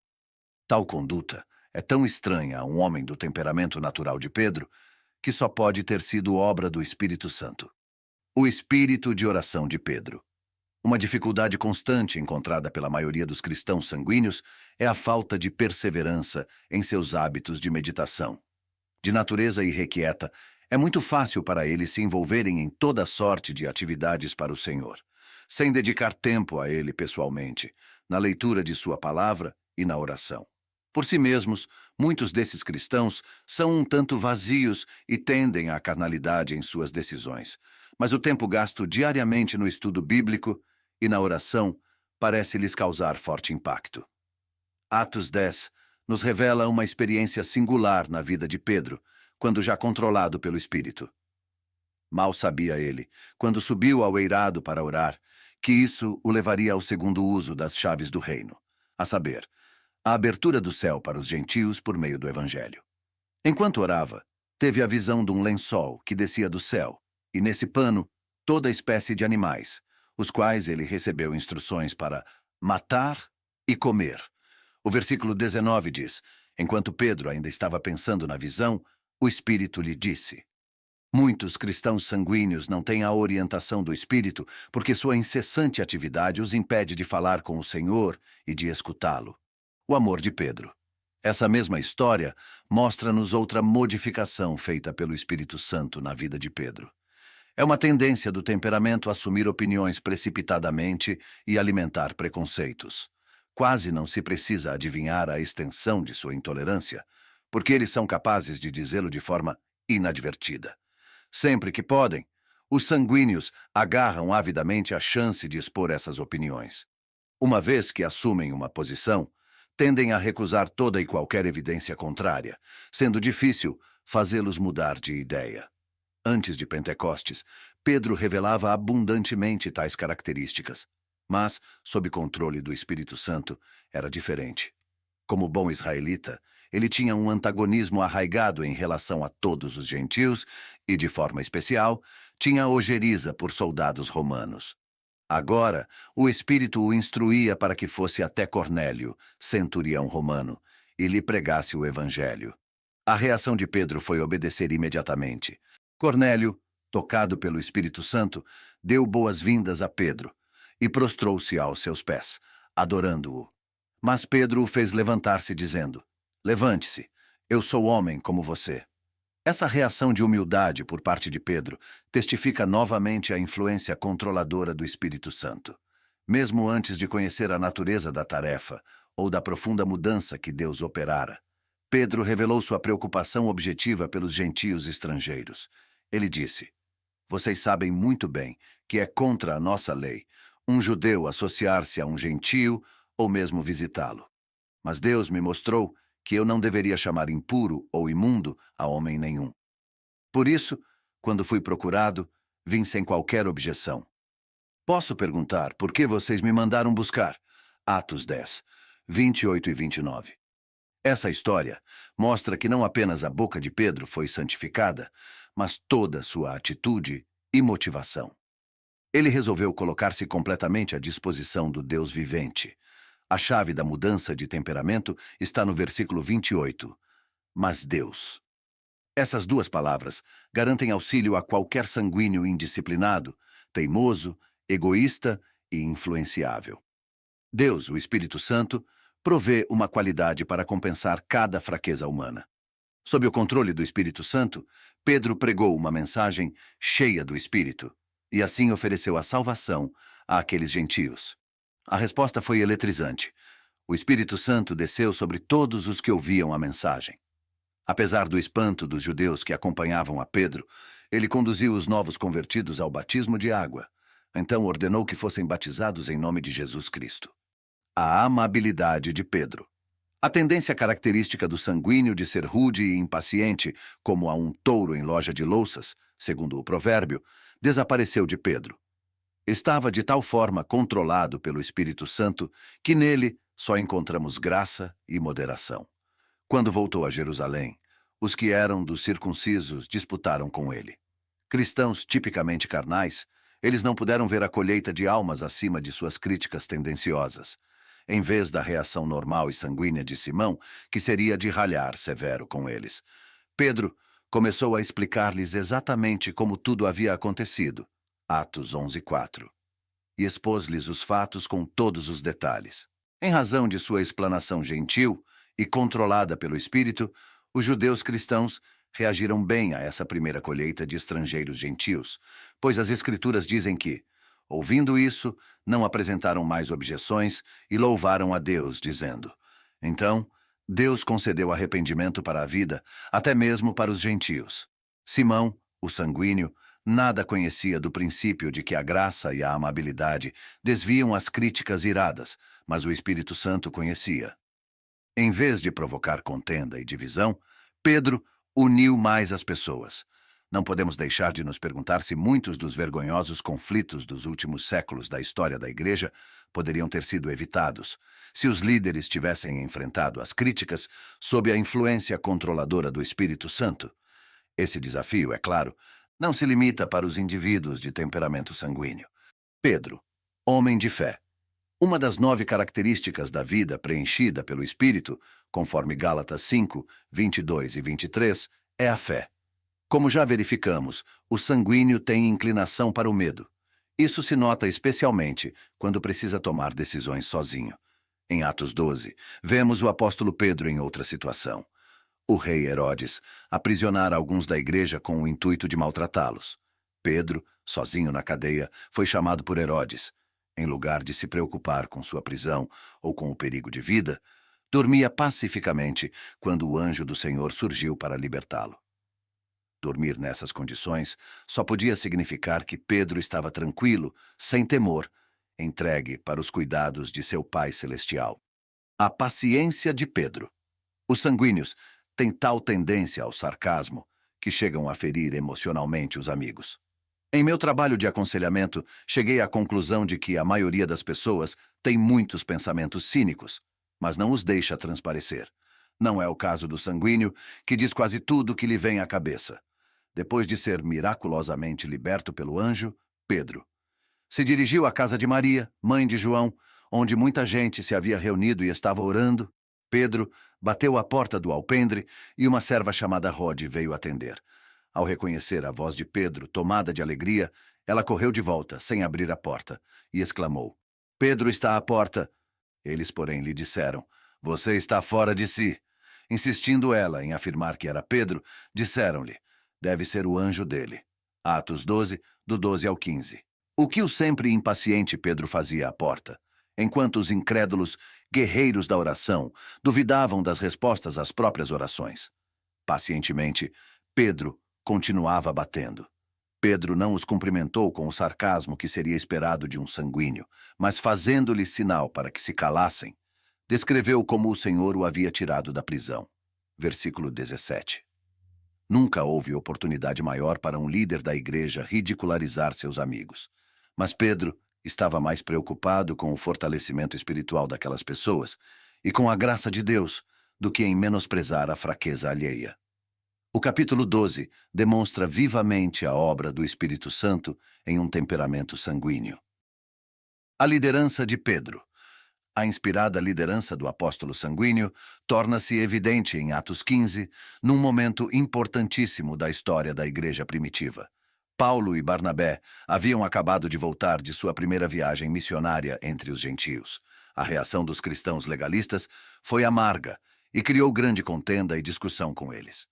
Tal conduta é tão estranha a um homem do temperamento natural de Pedro, que só pode ter sido obra do Espírito Santo. O espírito de oração de Pedro. Uma dificuldade constante encontrada pela maioria dos cristãos sanguíneos é a falta de perseverança em seus hábitos de meditação. De natureza irrequieta, é muito fácil para eles se envolverem em toda sorte de atividades para o Senhor, sem dedicar tempo a Ele pessoalmente, na leitura de sua palavra e na oração. Por si mesmos, muitos desses cristãos são um tanto vazios e tendem à carnalidade em suas decisões, mas o tempo gasto diariamente no estudo bíblico e na oração parece lhes causar forte impacto. Atos 10 nos revela uma experiência singular na vida de Pedro, quando já controlado pelo Espírito. Mal sabia ele, quando subiu ao eirado para orar, que isso o levaria ao segundo uso das chaves do reino, a saber, a abertura do céu para os gentios por meio do Evangelho. Enquanto orava, teve a visão de um lençol que descia do céu, e nesse pano, toda espécie de animais, os quais ele recebeu instruções para matar e comer. O versículo 19 diz: enquanto Pedro ainda estava pensando na visão, o Espírito lhe disse. Muitos cristãos sanguíneos não têm a orientação do Espírito porque sua incessante atividade os impede de falar com o Senhor e de escutá-lo. O amor de Pedro. Essa mesma história mostra-nos outra modificação feita pelo Espírito Santo na vida de Pedro. É uma tendência do temperamento a assumir opiniões precipitadamente e alimentar preconceitos. Quase não se precisa adivinhar a extensão de sua intolerância, porque eles são capazes de dizê-lo de forma inadvertida. Sempre que podem, os sanguíneos agarram avidamente a chance de expor essas opiniões. Uma vez que assumem uma posição, tendem a recusar toda e qualquer evidência contrária, sendo difícil fazê-los mudar de ideia. Antes de Pentecostes, Pedro revelava abundantemente tais características, mas, sob controle do Espírito Santo, era diferente. Como bom israelita, ele tinha um antagonismo arraigado em relação a todos os gentios e, de forma especial, tinha ojeriza por soldados romanos. Agora, o Espírito o instruía para que fosse até Cornélio, centurião romano, e lhe pregasse o Evangelho. A reação de Pedro foi obedecer imediatamente. Cornélio, tocado pelo Espírito Santo, deu boas-vindas a Pedro e prostrou-se aos seus pés, adorando-o. Mas Pedro o fez levantar-se, dizendo: levante-se, eu sou homem como você. Essa reação de humildade por parte de Pedro testifica novamente a influência controladora do Espírito Santo. Mesmo antes de conhecer a natureza da tarefa ou da profunda mudança que Deus operara, Pedro revelou sua preocupação objetiva pelos gentios estrangeiros. Ele disse: Vocês sabem muito bem que é contra a nossa lei um judeu associar-se a um gentio ou mesmo visitá-lo. Mas Deus me mostrou que eu não deveria chamar impuro ou imundo a homem nenhum. Por isso, quando fui procurado, vim sem qualquer objeção. Posso perguntar por que vocês me mandaram buscar? Atos 10, 28 e 29. Essa história mostra que não apenas a boca de Pedro foi santificada, mas toda sua atitude e motivação. Ele resolveu colocar-se completamente à disposição do Deus vivente. A chave da mudança de temperamento está no versículo 28. Mas Deus. Essas duas palavras garantem auxílio a qualquer sanguíneo indisciplinado, teimoso, egoísta e influenciável. Deus, o Espírito Santo, provê uma qualidade para compensar cada fraqueza humana. Sob o controle do Espírito Santo, Pedro pregou uma mensagem cheia do Espírito e assim ofereceu a salvação àqueles gentios. A resposta foi eletrizante. O Espírito Santo desceu sobre todos os que ouviam a mensagem. Apesar do espanto dos judeus que acompanhavam a Pedro, ele conduziu os novos convertidos ao batismo de água. Então ordenou que fossem batizados em nome de Jesus Cristo. A amabilidade de Pedro. A tendência característica do sanguíneo de ser rude e impaciente, como a um touro em loja de louças, segundo o provérbio, desapareceu de Pedro. Estava de tal forma controlado pelo Espírito Santo que nele só encontramos graça e moderação. Quando voltou a Jerusalém, os que eram dos circuncisos disputaram com ele. Cristãos tipicamente carnais, eles não puderam ver a colheita de almas acima de suas críticas tendenciosas, em vez da reação normal e sanguínea de Simão, que seria de ralhar severo com eles. Pedro começou a explicar-lhes exatamente como tudo havia acontecido, Atos 11:4, e expôs-lhes os fatos com todos os detalhes. Em razão de sua explanação gentil e controlada pelo Espírito, os judeus cristãos reagiram bem a essa primeira colheita de estrangeiros gentios, pois as Escrituras dizem que, ouvindo isso, não apresentaram mais objeções e louvaram a Deus, dizendo: Então, Deus concedeu arrependimento para a vida, até mesmo para os gentios. Simão, o sanguíneo, nada conhecia do princípio de que a graça e a amabilidade desviam as críticas iradas, mas o Espírito Santo conhecia. Em vez de provocar contenda e divisão, Pedro uniu mais as pessoas. Não podemos deixar de nos perguntar se muitos dos vergonhosos conflitos dos últimos séculos da história da Igreja poderiam ter sido evitados, se os líderes tivessem enfrentado as críticas sob a influência controladora do Espírito Santo. Esse desafio, é claro, não se limita para os indivíduos de temperamento sanguíneo. Pedro, homem de fé. Uma das 9 características da vida preenchida pelo Espírito, conforme Gálatas 5, 22 e 23, é a fé. Como já verificamos, o sanguíneo tem inclinação para o medo. Isso se nota especialmente quando precisa tomar decisões sozinho. Em Atos 12, vemos o apóstolo Pedro em outra situação. O rei Herodes aprisionara alguns da igreja com o intuito de maltratá-los. Pedro, sozinho na cadeia, foi chamado por Herodes. Em lugar de se preocupar com sua prisão ou com o perigo de vida, dormia pacificamente quando o anjo do Senhor surgiu para libertá-lo. Dormir nessas condições só podia significar que Pedro estava tranquilo, sem temor, entregue para os cuidados de seu Pai Celestial. A paciência de Pedro. Os sanguíneos têm tal tendência ao sarcasmo que chegam a ferir emocionalmente os amigos. Em meu trabalho de aconselhamento, cheguei à conclusão de que a maioria das pessoas tem muitos pensamentos cínicos, mas não os deixa transparecer. Não é o caso do sanguíneo, que diz quase tudo que lhe vem à cabeça. Depois de ser miraculosamente liberto pelo anjo, Pedro se dirigiu à casa de Maria, mãe de João, onde muita gente se havia reunido e estava orando. Pedro bateu à porta do alpendre e uma serva chamada Rode veio atender. Ao reconhecer a voz de Pedro, tomada de alegria, ela correu de volta, sem abrir a porta, e exclamou: Pedro está à porta. Eles, porém, lhe disseram: Você está fora de si. Insistindo ela em afirmar que era Pedro, disseram-lhe: Deve ser o anjo dele. Atos 12, do 12 ao 15. O que o sempre impaciente Pedro fazia à porta, enquanto os incrédulos guerreiros da oração, duvidavam das respostas às próprias orações. Pacientemente, Pedro continuava batendo. Pedro não os cumprimentou com o sarcasmo que seria esperado de um sanguíneo, mas fazendo-lhes sinal para que se calassem, descreveu como o Senhor o havia tirado da prisão. Versículo 17. Nunca houve oportunidade maior para um líder da igreja ridicularizar seus amigos. Mas Pedro estava mais preocupado com o fortalecimento espiritual daquelas pessoas e com a graça de Deus do que em menosprezar a fraqueza alheia. O capítulo 12 demonstra vivamente a obra do Espírito Santo em um temperamento sanguíneo. A liderança de Pedro. A inspirada liderança do apóstolo sanguíneo torna-se evidente em Atos 15, num momento importantíssimo da história da igreja primitiva. Paulo e Barnabé haviam acabado de voltar de sua primeira viagem missionária entre os gentios. A reação dos cristãos legalistas foi amarga e criou grande contenda e discussão com eles.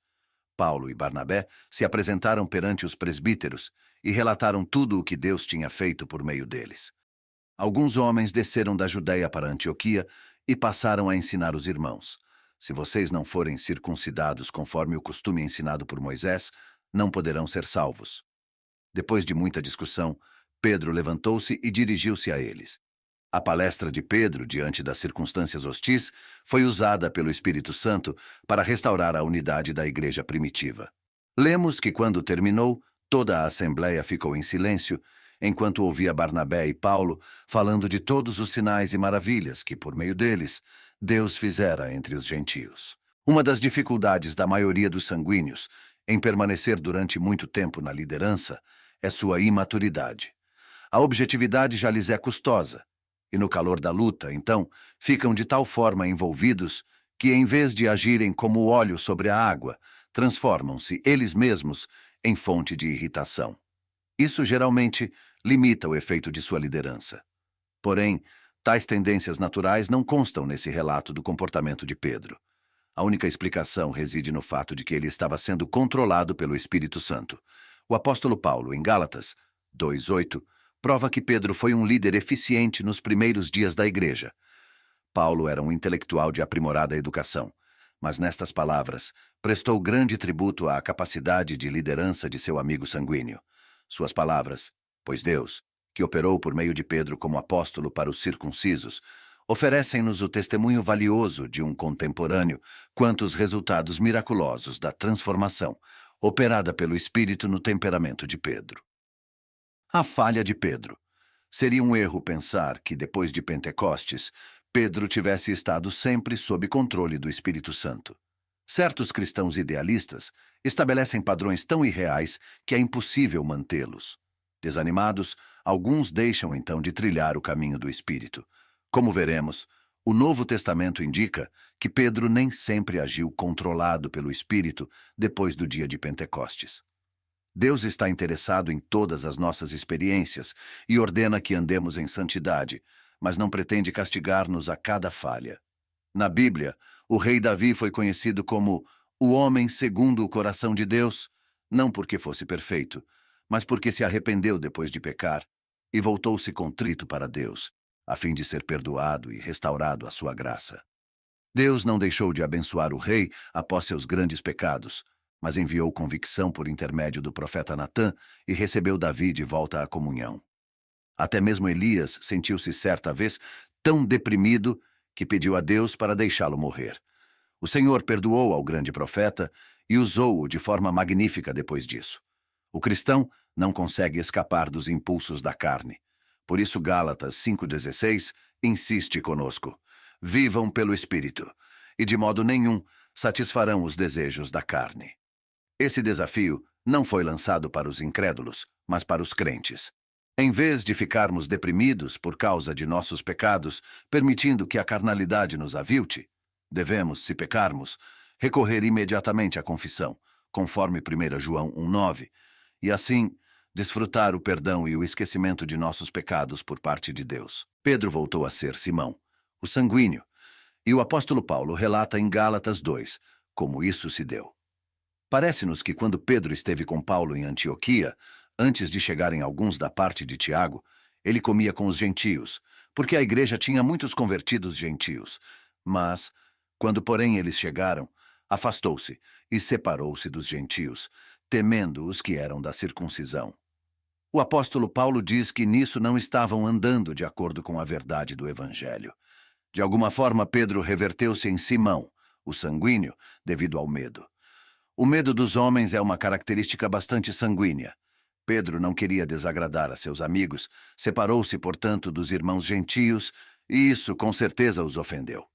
Paulo e Barnabé se apresentaram perante os presbíteros e relataram tudo o que Deus tinha feito por meio deles. Alguns homens desceram da Judéia para Antioquia e passaram a ensinar os irmãos: se vocês não forem circuncidados conforme o costume ensinado por Moisés, não poderão ser salvos. Depois de muita discussão, Pedro levantou-se e dirigiu-se a eles. A palestra de Pedro, diante das circunstâncias hostis, foi usada pelo Espírito Santo para restaurar a unidade da igreja primitiva. Lemos que, quando terminou, toda a assembleia ficou em silêncio, enquanto ouvia Barnabé e Paulo falando de todos os sinais e maravilhas que, por meio deles, Deus fizera entre os gentios. Uma das dificuldades da maioria dos sanguíneos em permanecer durante muito tempo na liderança é sua imaturidade. A objetividade já lhes é custosa, e no calor da luta, então, ficam de tal forma envolvidos que, em vez de agirem como o óleo sobre a água, transformam-se eles mesmos em fonte de irritação. Isso geralmente limita o efeito de sua liderança. Porém, tais tendências naturais não constam nesse relato do comportamento de Pedro. A única explicação reside no fato de que ele estava sendo controlado pelo Espírito Santo. O apóstolo Paulo, em Gálatas 2:8, prova que Pedro foi um líder eficiente nos primeiros dias da igreja. Paulo era um intelectual de aprimorada educação, mas nestas palavras prestou grande tributo à capacidade de liderança de seu amigo sanguíneo. Suas palavras: pois Deus, que operou por meio de Pedro como apóstolo para os circuncisos, oferecem-nos o testemunho valioso de um contemporâneo quanto os resultados miraculosos da transformação operada pelo Espírito no temperamento de Pedro. A falha de Pedro. Seria um erro pensar que, depois de Pentecostes, Pedro tivesse estado sempre sob controle do Espírito Santo. Certos cristãos idealistas estabelecem padrões tão irreais que é impossível mantê-los. Desanimados, alguns deixam então de trilhar o caminho do Espírito. Como veremos, o Novo Testamento indica que Pedro nem sempre agiu controlado pelo Espírito depois do dia de Pentecostes. Deus está interessado em todas as nossas experiências e ordena que andemos em santidade, mas não pretende castigar-nos a cada falha. Na Bíblia, o rei Davi foi conhecido como o homem segundo o coração de Deus, não porque fosse perfeito, mas porque se arrependeu depois de pecar e voltou-se contrito para Deus, a fim de ser perdoado e restaurado à sua graça. Deus não deixou de abençoar o rei após seus grandes pecados, mas enviou convicção por intermédio do profeta Natã e recebeu Davi de volta à comunhão. Até mesmo Elias sentiu-se certa vez tão deprimido que pediu a Deus para deixá-lo morrer. O Senhor perdoou ao grande profeta e usou-o de forma magnífica depois disso. O cristão não consegue escapar dos impulsos da carne. Por isso Gálatas 5,16 insiste conosco: vivam pelo Espírito, e de modo nenhum satisfarão os desejos da carne. Esse desafio não foi lançado para os incrédulos, mas para os crentes. Em vez de ficarmos deprimidos por causa de nossos pecados, permitindo que a carnalidade nos avilte, devemos, se pecarmos, recorrer imediatamente à confissão, conforme 1 João 1,9, e assim desfrutar o perdão e o esquecimento de nossos pecados por parte de Deus. Pedro voltou a ser Simão, o sanguíneo, e o apóstolo Paulo relata em Gálatas 2 como isso se deu. Parece-nos que quando Pedro esteve com Paulo em Antioquia, antes de chegarem alguns da parte de Tiago, ele comia com os gentios, porque a igreja tinha muitos convertidos gentios. Mas, quando porém eles chegaram, afastou-se e separou-se dos gentios, temendo os que eram da circuncisão. O apóstolo Paulo diz que nisso não estavam andando de acordo com a verdade do evangelho. De alguma forma, Pedro reverteu-se em Simão, o sanguíneo, devido ao medo. O medo dos homens é uma característica bastante sanguínea. Pedro não queria desagradar a seus amigos, separou-se, portanto, dos irmãos gentios, e isso com certeza os ofendeu.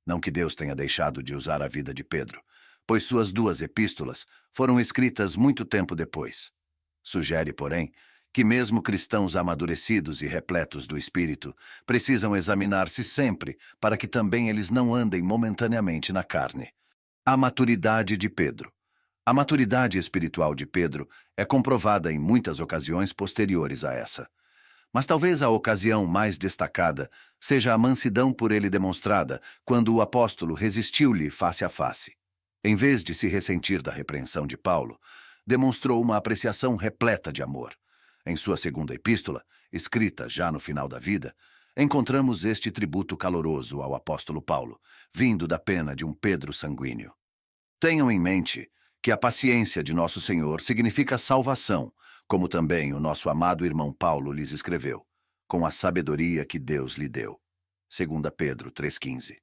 Não que Deus tenha deixado de usar a vida de Pedro, pois suas 2 epístolas foram escritas muito tempo depois. Sugere, porém, que mesmo cristãos amadurecidos e repletos do Espírito precisam examinar-se sempre para que também eles não andem momentaneamente na carne. A maturidade de Pedro. A maturidade espiritual de Pedro é comprovada em muitas ocasiões posteriores a essa. Mas talvez a ocasião mais destacada seja a mansidão por ele demonstrada quando o apóstolo resistiu-lhe face a face. Em vez de se ressentir da repreensão de Paulo, demonstrou uma apreciação repleta de amor. Em sua 2ª epístola, escrita já no final da vida, encontramos este tributo caloroso ao apóstolo Paulo, vindo da pena de um Pedro sanguíneo. Tenham em mente que a paciência de nosso Senhor significa salvação, como também o nosso amado irmão Paulo lhes escreveu, com a sabedoria que Deus lhe deu. 2 Pedro 3,15.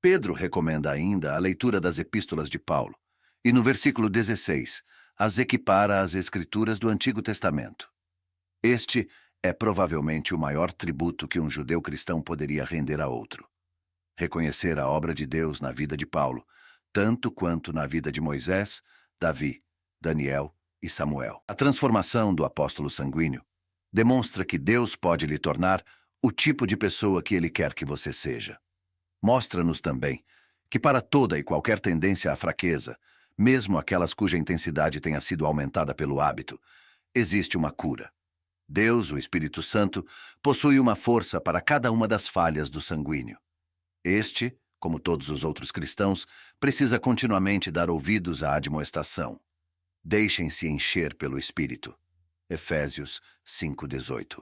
Pedro recomenda ainda a leitura das epístolas de Paulo, e no versículo 16, as equipara às Escrituras do Antigo Testamento. Este é provavelmente o maior tributo que um judeu cristão poderia render a outro. Reconhecer a obra de Deus na vida de Paulo, tanto quanto na vida de Moisés, Davi, Daniel e Samuel. A transformação do apóstolo sanguíneo demonstra que Deus pode lhe tornar o tipo de pessoa que Ele quer que você seja. Mostra-nos também que para toda e qualquer tendência à fraqueza, mesmo aquelas cuja intensidade tenha sido aumentada pelo hábito, existe uma cura. Deus, o Espírito Santo, possui uma força para cada uma das falhas do sanguíneo. Este, como todos os outros cristãos, precisa continuamente dar ouvidos à admoestação. Deixem-se encher pelo Espírito. Efésios 5:18.